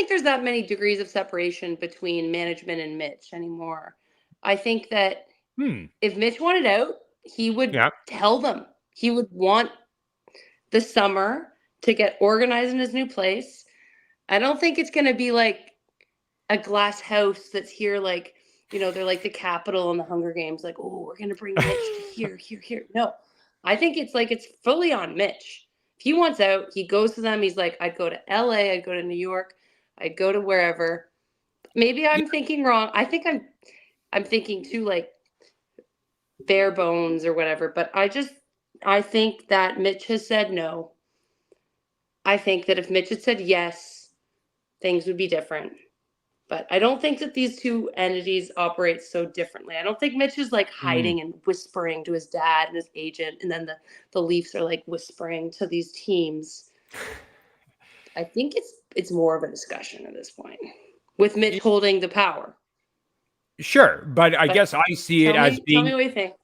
there's that many degrees of separation between management and Mitch anymore. I think that if Mitch wanted out, he would tell them. He would want the summer to get organized in his new place. I don't think it's going to be like a glass house that's here, like, they're like the Capitol and the Hunger Games, like, oh, we're going to bring Mitch to here. No, I think it's fully on Mitch. If he wants out, he goes to them. He's like, I'd go to LA, I'd go to New York, I'd go to wherever. Maybe I'm thinking wrong. I think I'm thinking too, like, bare bones or whatever, but I think that Mitch has said no. I think that if Mitch had said yes, things would be different. But I don't think that these two entities operate so differently. I don't think Mitch is like hiding and whispering to his dad and his agent, and then the Leafs are like whispering to these teams. I think it's more of a discussion at this point, with Mitch holding the power. Sure, but I guess I see it as being. Tell me what you think.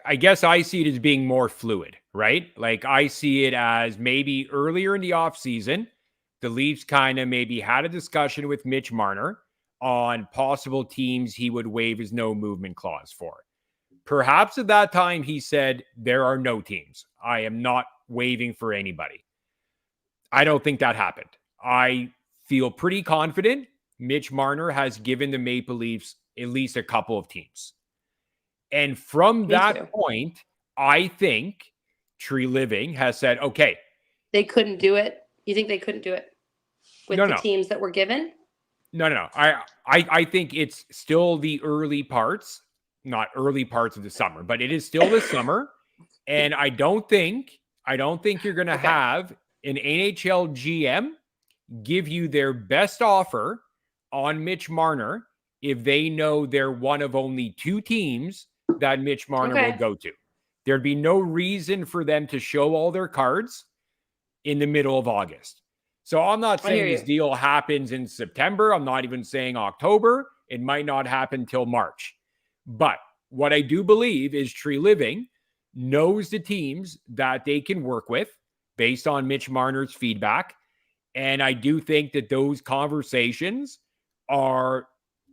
I guess I see it as being more fluid, right? Like, I see it as maybe earlier in the offseason, the Leafs kind of maybe had a discussion with Mitch Marner on possible teams he would waive his no movement clause for. Perhaps at that time he said, there are no teams. I am not waiving for anybody. I don't think that happened. I feel pretty confident Mitch Marner has given the Maple Leafs at least a couple of teams. And from that point, I think Tree Living has said, okay. They couldn't do it? You think they couldn't do it with the teams that were given? No. I think it's still the early parts, not early parts of the summer, but it is still the summer. And I don't think you're going to have an NHL GM give you their best offer on Mitch Marner if they know they're one of only two teams that Mitch Marner will go to. There'd be no reason for them to show all their cards in the middle of August. So I'm not saying this deal happens in September. I'm not even saying October. It might not happen till March. But what I do believe is Tree Living knows the teams that they can work with based on Mitch Marner's feedback. And I do think that those conversations are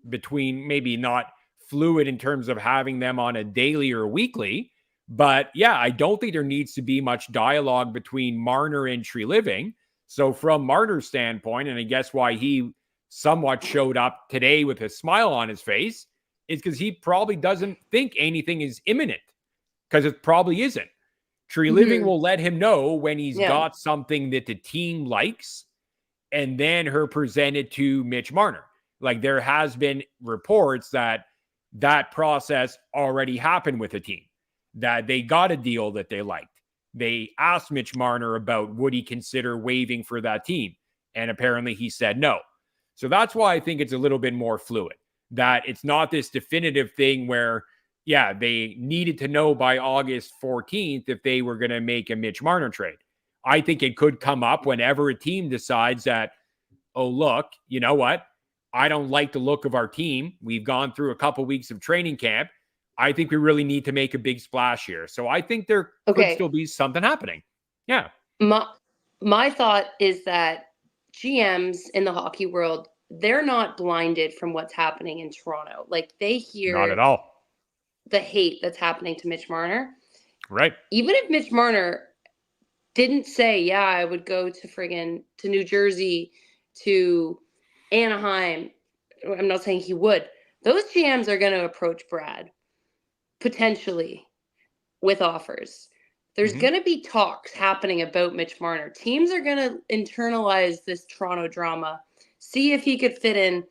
between, maybe not fluid in terms of having them on a daily or weekly, but yeah, I don't think there needs to be much dialogue between Marner and Tree Living. So from Marner's standpoint, and I guess why he somewhat showed up today with a smile on his face is because he probably doesn't think anything is imminent, because it probably isn't. Tree Living will let him know when he's got something that the team likes, and then her present it to Mitch Marner. Like, there has been reports that process already happened with the team, that they got a deal that they liked. They asked Mitch Marner about would he consider waiving for that team, and apparently he said no. So that's why I think it's a little bit more fluid, that it's not this definitive thing where, yeah, they needed to know by August 14th if they were going to make a Mitch Marner trade. I think it could come up whenever a team decides that, oh, look, you know what? I don't like the look of our team. We've gone through a couple weeks of training camp. I think we really need to make a big splash here. So I think there could still be something happening. Yeah. My thought is that GMs in the hockey world, they're not blinded from what's happening in Toronto. Like, they hear not at all the hate that's happening to Mitch Marner. Right. Even if Mitch Marner didn't say, yeah, I would go to New Jersey, to Anaheim, I'm not saying he would. Those GMs are going to approach Brad potentially with offers. There's going to be talks happening about Mitch Marner. Teams are going to internalize this Toronto drama, see if he could fit in.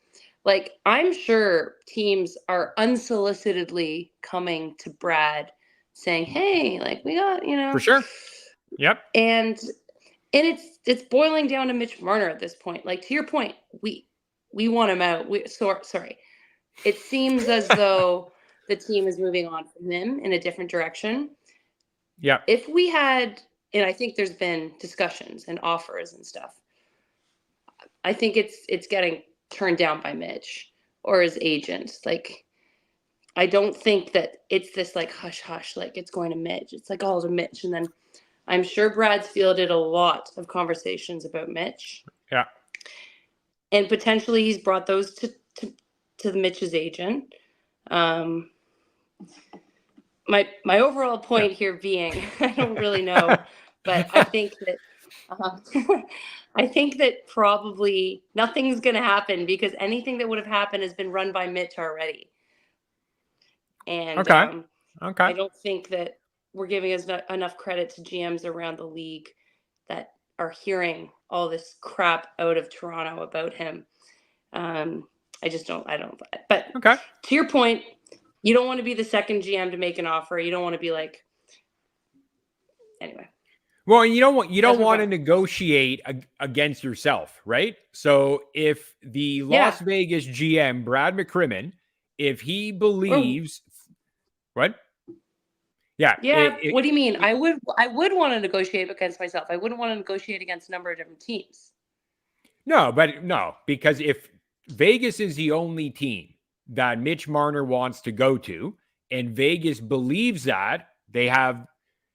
Like, I'm sure teams are unsolicitedly coming to Brad saying, hey, like, we got, for sure. Yep. And it's boiling down to Mitch Marner at this point. Like, to your point, we want him out. Sorry. It seems as though the team is moving on from him in a different direction. Yeah. If we had, and I think there's been discussions and offers and stuff, I think it's getting turned down by Mitch or his agent. Like, I don't think that it's this like hush hush, like it's going to Mitch. It's like all to Mitch. And then I'm sure Brad's fielded a lot of conversations about Mitch. Yeah. And potentially he's brought those to Mitch's agent. My overall point here being, I don't really know, but I think that probably nothing's going to happen, because anything that would have happened has been run by Mitch already. And I don't think that we're giving us enough credit to GMs around the league that are hearing all this crap out of Toronto about him. I don't. But to your point, you don't want to be the second GM to make an offer. You don't want to be like, anyway. Well, you don't want to negotiate against yourself, right? So if the Las Vegas GM, Brad McCrimmon, if he believes, what? Yeah. Yeah. What do you mean? I would want to negotiate against myself. I wouldn't want to negotiate against a number of different teams. No, because if Vegas is the only team that Mitch Marner wants to go to, and Vegas believes that, they have,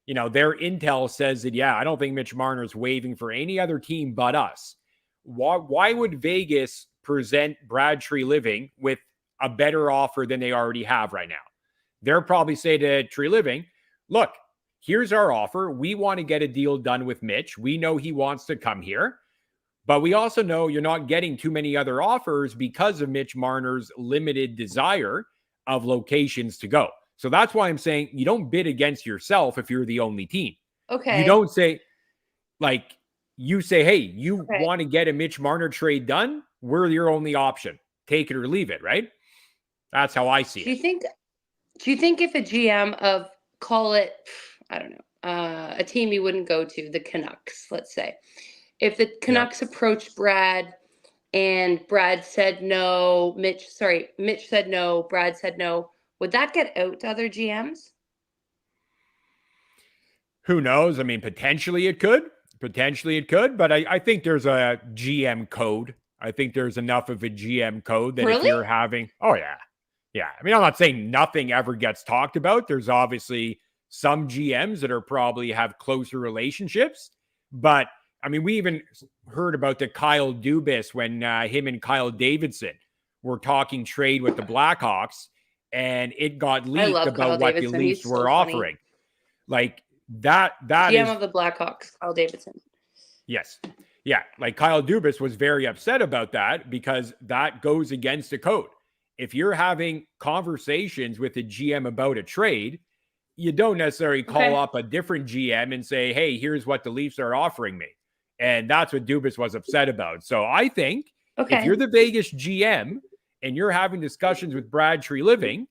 their intel says that, I don't think Mitch Marner is waiving for any other team but us. Why would Vegas present Brad Tree Living with a better offer than they already have right now? They'll probably say to Tree Living, look, here's our offer. We want to get a deal done with Mitch. We know he wants to come here, but we also know you're not getting too many other offers because of Mitch Marner's limited desire of locations to go. So that's why I'm saying you don't bid against yourself if you're the only team. Okay. You don't say, like, you say, hey, you want to get a Mitch Marner trade done? We're your only option. Take it or leave it, right? That's how I see it. Do you think if a GM of, call it, I don't know, a team you wouldn't go to, the Canucks, let's say, if the Canucks approached Brad and Brad said no, Mitch said no, Brad said no, would that get out to other GMs? Who knows? I mean, potentially it could, but I think there's a GM code. I think there's enough of a GM code that if you're having, yeah. I mean, I'm not saying nothing ever gets talked about. There's obviously some GMs that are probably have closer relationships, but I mean, we even heard about the Kyle Dubas when him and Kyle Davidson were talking trade with the Blackhawks, and it got leaked about Kyle what Davidson. the Leafs were funny. offering. Like that GM is of the Blackhawks, Kyle Davidson. Yes. Yeah, like Kyle Dubas was very upset about that because that goes against the code. If you're having conversations with a GM about a trade, you don't necessarily call up a different GM and say, hey, here's what the Leafs are offering me. And that's what Dubas was upset about. So I think if you're the Vegas GM and you're having discussions with Brad Treliving,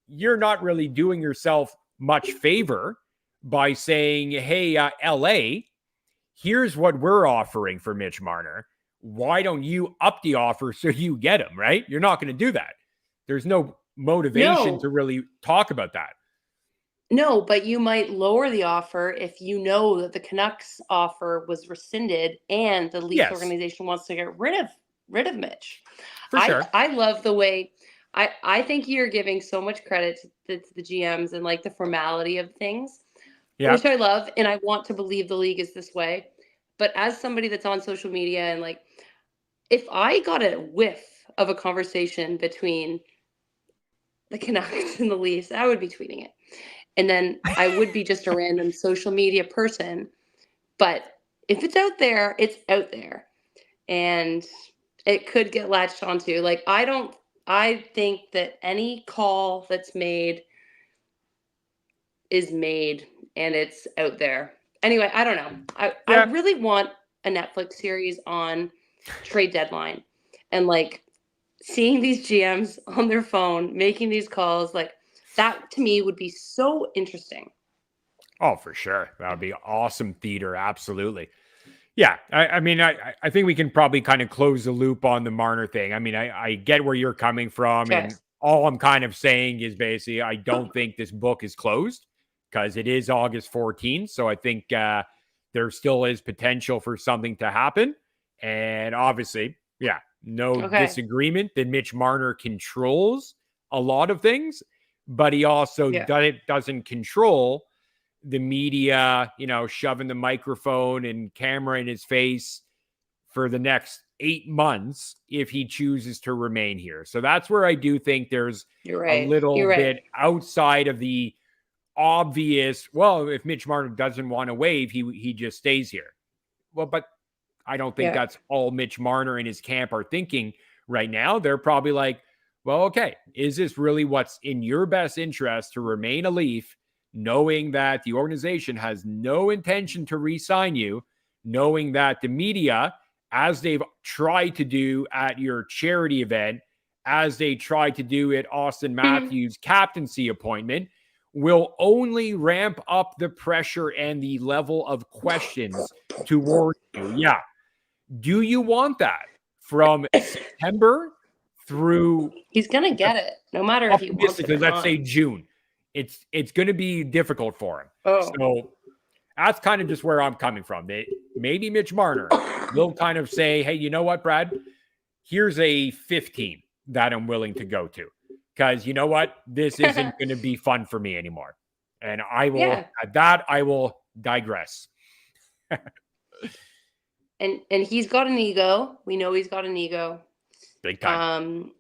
you're not really doing yourself much favor by saying, hey, LA, here's what we're offering for Mitch Marner. Why don't you up the offer so you get him, right? You're not going to do that. There's no motivation to really talk about that. No, but you might lower the offer if you know that the Canucks offer was rescinded and the Leafs organization wants to get rid of Mitch. For sure. I love the way I think you're giving so much credit to the GMs and like the formality of things, which I love. And I want to believe the league is this way. But as somebody that's on social media and like, if I got a whiff of a conversation between the Canucks and the Leafs, I would be tweeting it. And then I would be just a random social media person. But if it's out there, it's out there. And it could get latched onto. Like, I think that any call that's made is made and it's out there. Anyway, I don't know. I really want a Netflix series on trade deadline and like seeing these GMs on their phone, making these calls, like that to me would be so interesting. Oh, for sure. That would be awesome theater. Absolutely. Yeah. I mean, I think we can probably kind of close the loop on the Marner thing. I mean, I get where you're coming from. Okay. And all I'm kind of saying is basically, I don't think this book is closed because it is August 14th. So I think there still is potential for something to happen. And obviously, no disagreement that Mitch Marner controls a lot of things, but he also doesn't control the media, shoving the microphone and camera in his face for the next 8 months if he chooses to remain here. So that's where I do think there's a little bit outside of the obvious, well, if Mitch Marner doesn't want to waive, he just stays here. Well, but I don't think that's all Mitch Marner and his camp are thinking right now. They're probably like, well, okay, is this really what's in your best interest to remain a Leaf, knowing that the organization has no intention to re-sign you, knowing that the media, as they've tried to do at your charity event, as they tried to do at Auston Matthews' captaincy appointment, will only ramp up the pressure and the level of questions toward you. Yeah. Do you want that from September through? He's going to get it, no matter if he wants it or let's say June. It's going to be difficult for him. So that's kind of just where I'm coming from. Maybe Mitch Marner will kind of say, hey, you know what, Brad? Here's a 15 that I'm willing to go to. Because you know what? This isn't going to be fun for me anymore. And I will, at that, I will digress. And he's got an ego. We know he's got an ego. Big time.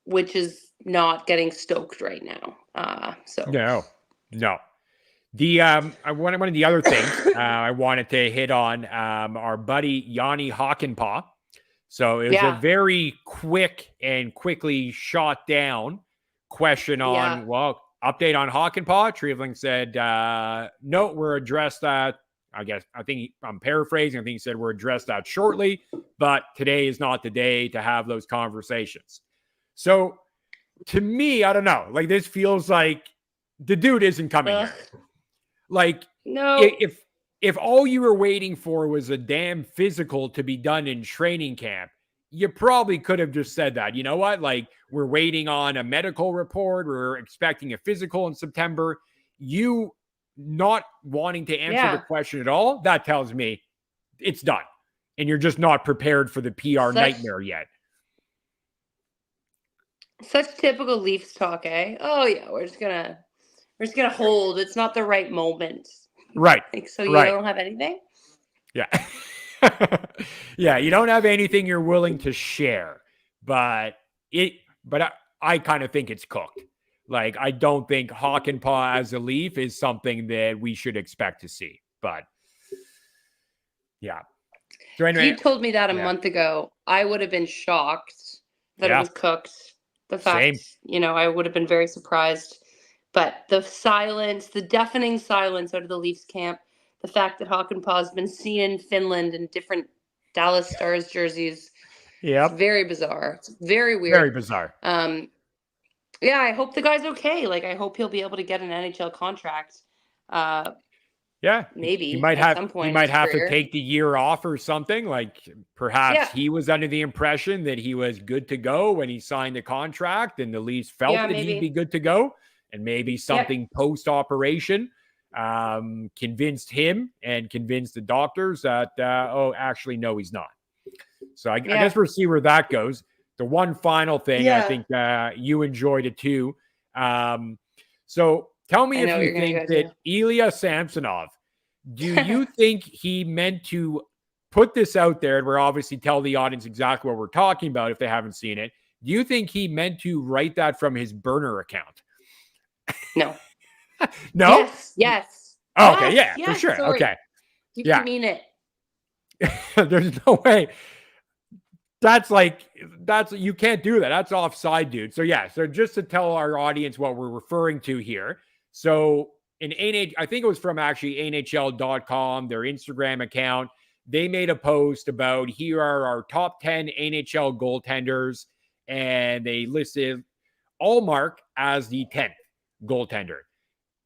Which is not getting stoked right now. So no. The one of the other things I wanted to hit on our buddy Yanni Hakanpää. So it was a very quickly shot down question on update on Hakanpää. Treliving said no, we're addressed that. I think I'm paraphrasing. I think he said we're addressed that shortly, but today is not the day to have those conversations. So to me, I don't know. Like this feels like the dude isn't coming here. Like no, if all you were waiting for was a damn physical to be done in training camp, you probably could have just said that. You know what? Like we're waiting on a medical report. We're expecting a physical in September. You not wanting to answer the question at all, that tells me it's done. And you're just not prepared for the PR nightmare yet. Such typical Leafs talk, eh? Oh yeah, we're just gonna hold. It's not the right moment. Right. Like, so you don't have anything? Yeah. Yeah, you don't have anything you're willing to share. But I kind of think it's cooked. Like, I don't think Hakanpää as a Leaf is something that we should expect to see. But, yeah. So If anyway, you told me that a yeah. month ago, I would have been shocked that it Yeah. was cooked. The fact, Same. I would have been very surprised. But the silence, the deafening silence out of the Leafs camp, the fact that Hakanpää has been seen in Finland in different Dallas Stars jerseys, it's Yep. very bizarre. It's very Very weird. bizarre. Yeah, I hope the guy's okay. Like, I hope he'll be able to get an NHL contract. Yeah, Maybe he might at have some point he in might his have to career. take the year off or something. Like perhaps Yeah. he was under the impression that he was good to go when he signed the contract, and the Leafs felt Yeah, that he'd maybe. be good to go, and maybe something post operation convinced him and convinced the doctors that actually no, he's not. So I guess we'll see where that goes. The one final thing, I think you enjoyed it too. So tell me if you think that Ilya Samsonov, do you think he meant to put this out there? And we're obviously tell the audience exactly what we're talking about if they haven't seen it. Do you think he meant to write that from his burner account? No. No? Yes. Oh, okay, yeah, for sure. Sorry. Okay. You mean it. There's no way. That's you can't do that. That's offside, dude. So yeah, so just to tell our audience what we're referring to here. So I think it was from actually NHL.com, their Instagram account. They made a post about here are our top 10 NHL goaltenders, and they listed Allmark as the 10th goaltender.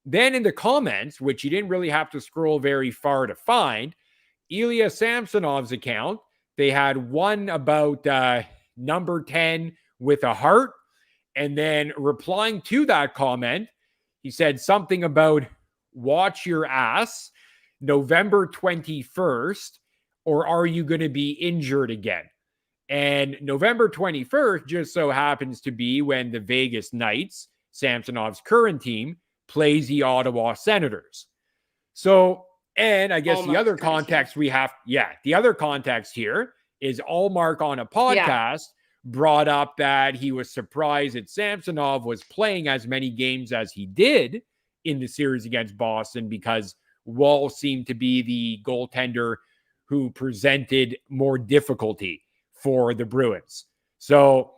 Then in the comments, which you didn't really have to scroll very far to find, Ilya Samsonov's account, they had one about number 10 with a heart. And then replying to that comment, he said something about watch your ass, November 21st, or are you going to be injured again? And November 21st just so happens to be when the Vegas Knights, Samsonov's current team, plays the Ottawa Senators. So, and I guess the other context the other context here is Allmark on a podcast brought up that he was surprised that Samsonov was playing as many games as he did in the series against Boston because Wall seemed to be the goaltender who presented more difficulty for the Bruins. So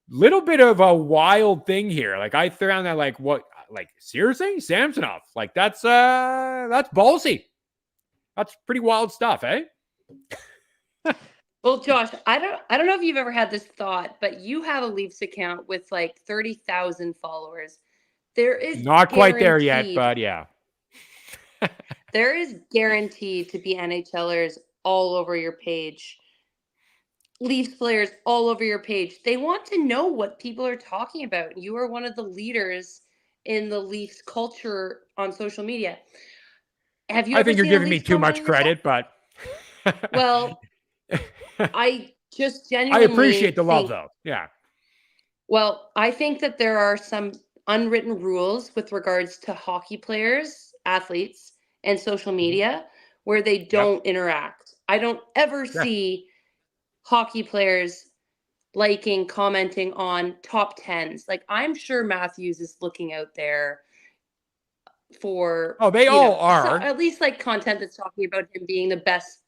little bit of a wild thing here. Like I found that seriously, Samsonov, that's ballsy. That's pretty wild stuff, eh? Well, Josh, I don't know if you've ever had this thought, but you have a Leafs account with 30,000 followers. There is not quite there yet, but yeah. There is guaranteed to be NHLers all over your page. Leafs players all over your page. They want to know what people are talking about. You are one of the leaders in the Leafs culture on social media. Have you? I think you're giving me too much credit, but well, I just genuinely appreciate the love, though. Yeah. Well, I think that there are some unwritten rules with regards to hockey players, athletes, and social media where they don't interact. I don't ever see hockey players liking, commenting on top 10s. I'm sure Matthews is looking out there for they all are at least content that's talking about him being the best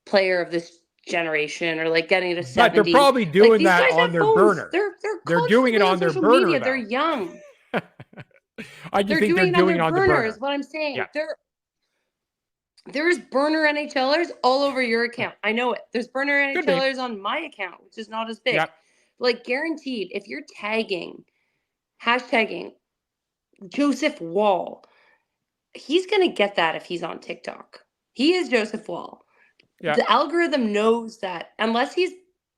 player of this generation or getting to 70. But they're probably doing that on their burner. They're doing it on their burner. Media. They're young. I just think they're doing it on their burner. Is what I'm saying. Yeah. There's burner NHLers all over your account. I know it. There's burner NHLers on my account, which is not as big. Yep. Guaranteed, if you're hashtagging Joseph Wall, he's going to get that if he's on TikTok. He is Joseph Wall. Yeah. The algorithm knows that unless he's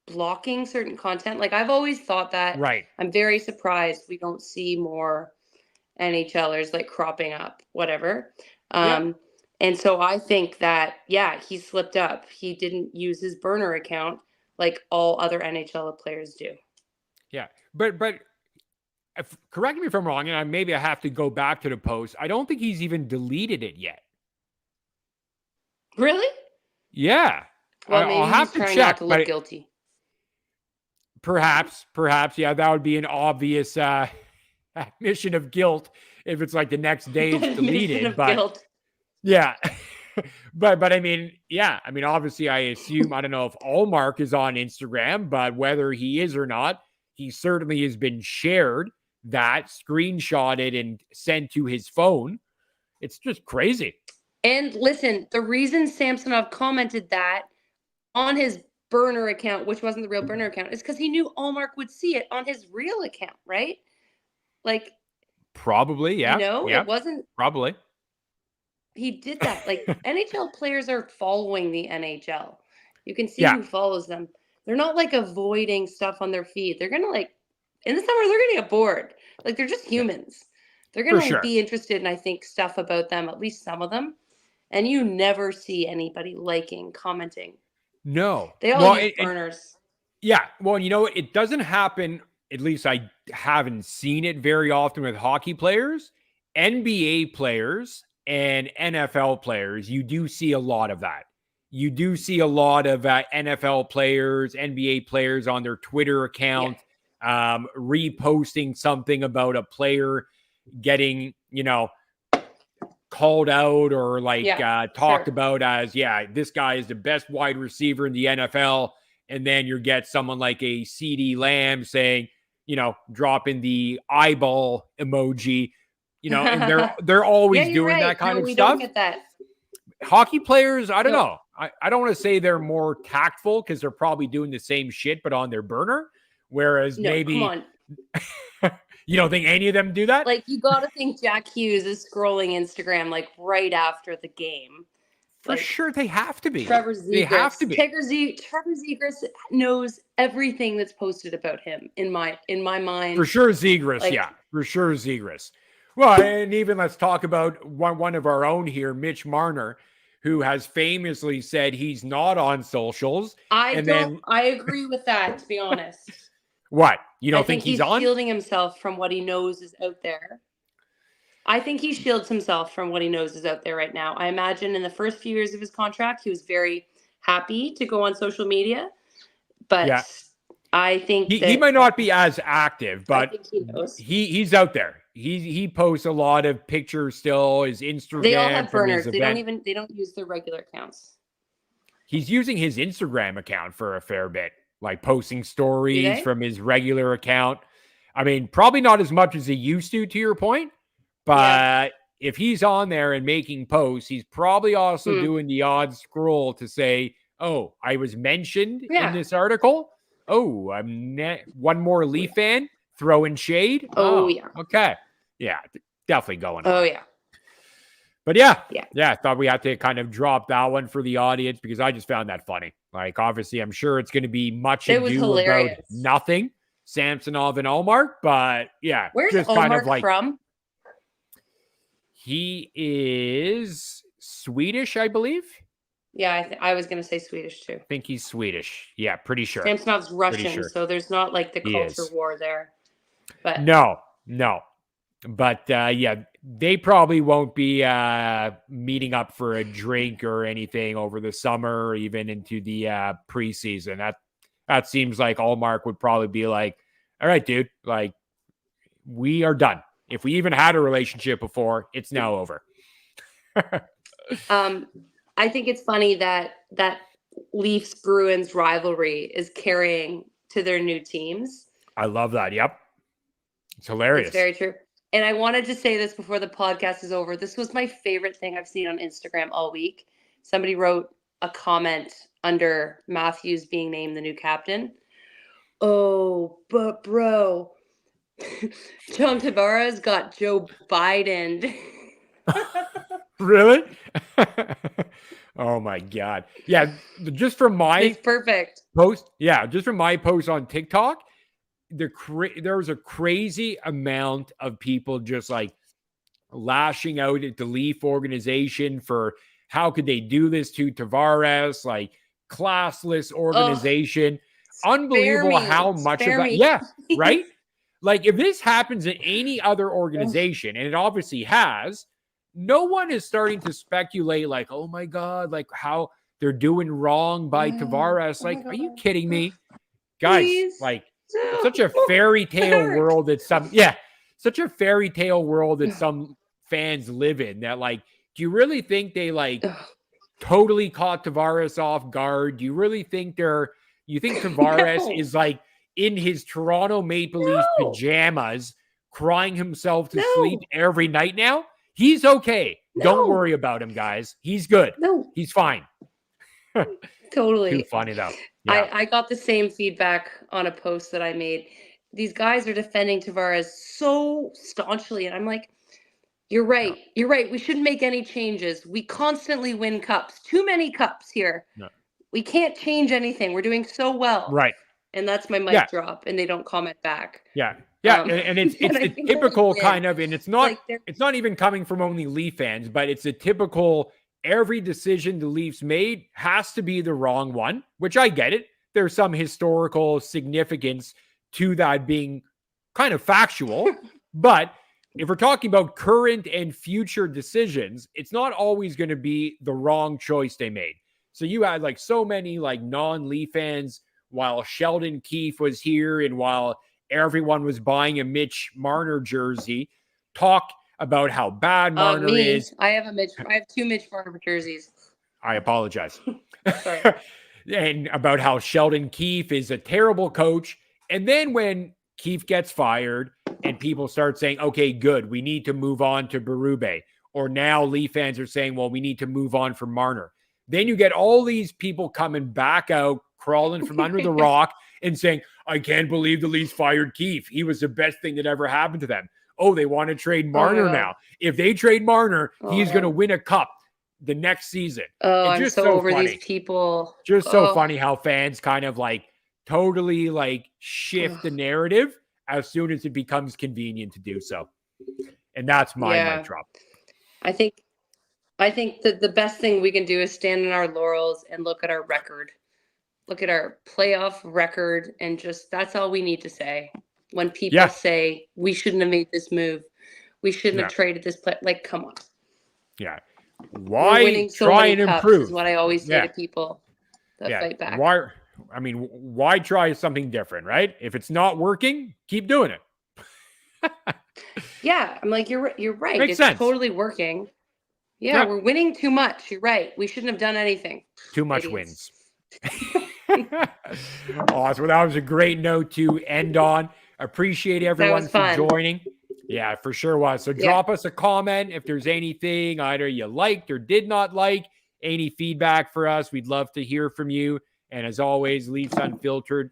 blocking certain content. I've always thought that. Right. I'm very surprised we don't see more NHLers cropping up, whatever. And so I think that, he slipped up. He didn't use his burner account like all other NHL players do. Yeah. But correct me if I'm wrong, and maybe I have to go back to the post. I don't think he's even deleted it yet. Really? Yeah. Well, maybe I'll have to check. Not to look guilty. Perhaps. Yeah, that would be an obvious admission of guilt if it's the next day it's deleted. But guilt. Yeah. but I mean, yeah, I mean, obviously, I assume, I don't know if Allmark is on Instagram, but whether he is or not, he certainly has been shared that, screenshotted, and sent to his phone. It's just crazy. And listen, the reason Samsonov commented that on his burner account, which wasn't the real burner account, is because he knew Allmark would see it on his real account, right? Like, Probably, yeah. Yeah, it wasn't. probably. He did that. Like, NHL players are following the NHL. You can see Yeah. who follows them. They're not like avoiding stuff on their feed. They're gonna like in the summer they're gonna get bored. Like they're just humans. They're For gonna sure. be interested in, I think, stuff about them, at least some of them. And you never see anybody liking, commenting. No. They all Well, use burners. yeah. Well, you know what? It doesn't happen. At least I haven't seen it very often with hockey players, NBA players, and NFL players. You do see a lot of that. You do see a lot of NFL players, NBA players on their Twitter account, reposting something about a player getting, called out or talked about as, this guy is the best wide receiver in the NFL. And then you get someone like a CD Lamb saying, dropping the eyeball emoji, and they're always doing that kind of we stuff. Don't get that. Hockey players, I don't know. I don't want to say they're more tactful because they're probably doing the same shit, but on their burner. Whereas maybe come on. You don't think any of them do that? Like, you got to think Jack Hughes is scrolling Instagram like right after the game. For sure, they have to be. Trevor Zegras. They have to be. Trevor Zegras knows everything that's posted about him in my mind. For sure, Zegras. For sure, Zegras. Well, and even let's talk about one of our own here, Mitch Marner, who has famously said he's not on socials. I agree with that, to be honest. What? You don't I think he's he's on? shielding himself from what he knows is out there. I think he shields himself from what he knows is out there right now. I imagine in the first few years of his contract, he was very happy to go on social media. But I think he might not be as active, but I think he knows. He's out there. He posts a lot of pictures still. His Instagram. They all have burners. They don't use their regular accounts. He's using his Instagram account for a fair bit, like posting stories from his regular account. I mean, probably not as much as he used to your point, but if he's on there and making posts, he's probably also doing the odd scroll to say, oh, I was mentioned in this article. Oh, I'm one more Leaf fan throwing shade. Oh, yeah. Okay. Yeah, definitely going on. Oh, yeah. But yeah, I thought we had to kind of drop that one for the audience because I just found that funny. Like, obviously, I'm sure it's going to be much ado about nothing, Samsonov and Allmark, but yeah. Where's just Allmark kind of like, from? He is Swedish, I believe. Yeah, I was going to say Swedish too. I think he's Swedish. Yeah, pretty sure. Samsonov's Russian, so there's not like the culture war there. But No. But they probably won't be meeting up for a drink or anything over the summer or even into the preseason. That seems like Allmark would probably be like, all right, dude, like, we are done. If we even had a relationship before, it's now over. I think it's funny that Leafs Bruins rivalry is carrying to their new teams. I love that. Yep. It's hilarious. It's very true. And I wanted to say this before the podcast is over. This was my favorite thing I've seen on Instagram all week. Somebody wrote a comment under Matthews being named the new captain. Oh, but bro, John Tavares got Joe Biden. Really? Oh my God. Yeah. Just from my It's perfect post. Yeah. Just from my post on TikTok, there was a crazy amount of people just like lashing out at the Leaf organization for how could they do this to Tavares, like classless organization. Unbelievable how much of that. Yeah. Right. Like if this happens in any other organization, and it obviously has, no one is starting to speculate like, oh my God, like how they're doing wrong by Tavares. Like, are you kidding me? Guys, like such a fairy tale world that such a fairy tale world that some fans live in that like, do you really think they like totally caught Tavares off guard? Do you really think you think Tavares No. is like in his Toronto Maple Leafs No. pajamas crying himself to No. sleep every night now? He's okay. Don't No. worry about him, guys. He's good. No. He's fine. Totally. Too funny though. Yeah. I got the same feedback on a post that I made. These guys are defending Tavares so staunchly, and I'm like, you're right. No. You're right. We shouldn't make any changes. We constantly win cups. Too many cups here. No. We can't change anything. We're doing so well. Right. And that's my mic drop, and they don't comment back. Yeah. Yeah. Um, and it's and I the think they typical did. kind of, and it's not Like, they're- it's not even coming from only Leaf fans, but it's a typical every decision the Leafs made has to be the wrong one, which I get it. There's some historical significance to that being kind of factual, but if we're talking about current and future decisions, it's not always going to be the wrong choice they made. So you had like so many like non-Leaf fans while Sheldon Keefe was here and while everyone was buying a Mitch Marner jersey, talk about how bad Marner is. I have two Mitch Marner jerseys. I apologize. Sorry. And about how Sheldon Keefe is a terrible coach. And then when Keefe gets fired and people start saying, okay, good, we need to move on to Berube. Or now Leaf fans are saying, well, we need to move on from Marner. Then you get all these people coming back out, crawling from under the rock and saying, I can't believe the Leafs fired Keefe. He was the best thing that ever happened to them. Oh, they want to trade Marner now. If they trade Marner, he's going to win a cup the next season. Oh, It's I'm just so over funny. these people. Just so funny how fans kind of like totally like shift the narrative as soon as it becomes convenient to do so. And that's my mic drop. I think that the best thing we can do is stand on our laurels and look at our record. Look at our playoff record, and just that's all we need to say. When people say we shouldn't have made this move, we shouldn't have traded this play. Like, come on. Yeah. We're Why winning so try many and cups improve? is what I always say to people that fight back. Why try something different, right? If it's not working, keep doing it. Yeah, I'm like, you're right. Makes It's sense. totally working. Yeah, we're winning too much. You're right. We shouldn't have done anything. Too much Idiots. wins. Awesome. Well, that was a great note to end on. Appreciate everyone for joining. Yeah, for sure was. So drop us a comment if there's anything either you liked or did not like, any feedback for us. We'd love to hear from you. And as always, Leafs Unfiltered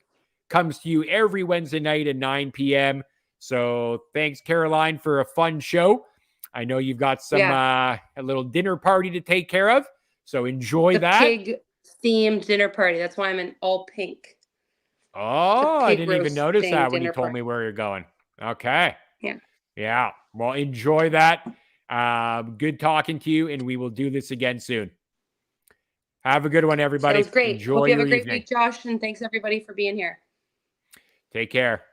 comes to you every Wednesday night at 9 p.m. So thanks, Caroline, for a fun show. I know you've got some a little dinner party to take care of. So enjoy that. Pig themed dinner party. That's why I'm in all pink. Oh, I didn't even notice that when you told party. me where you're going. Okay. Yeah. Yeah. Well, enjoy that. Good talking to you, and we will do this again soon. Have a good one, everybody. Sounds great. Enjoy Hope you have your a great evening. week, Josh, and thanks everybody for being here. Take care.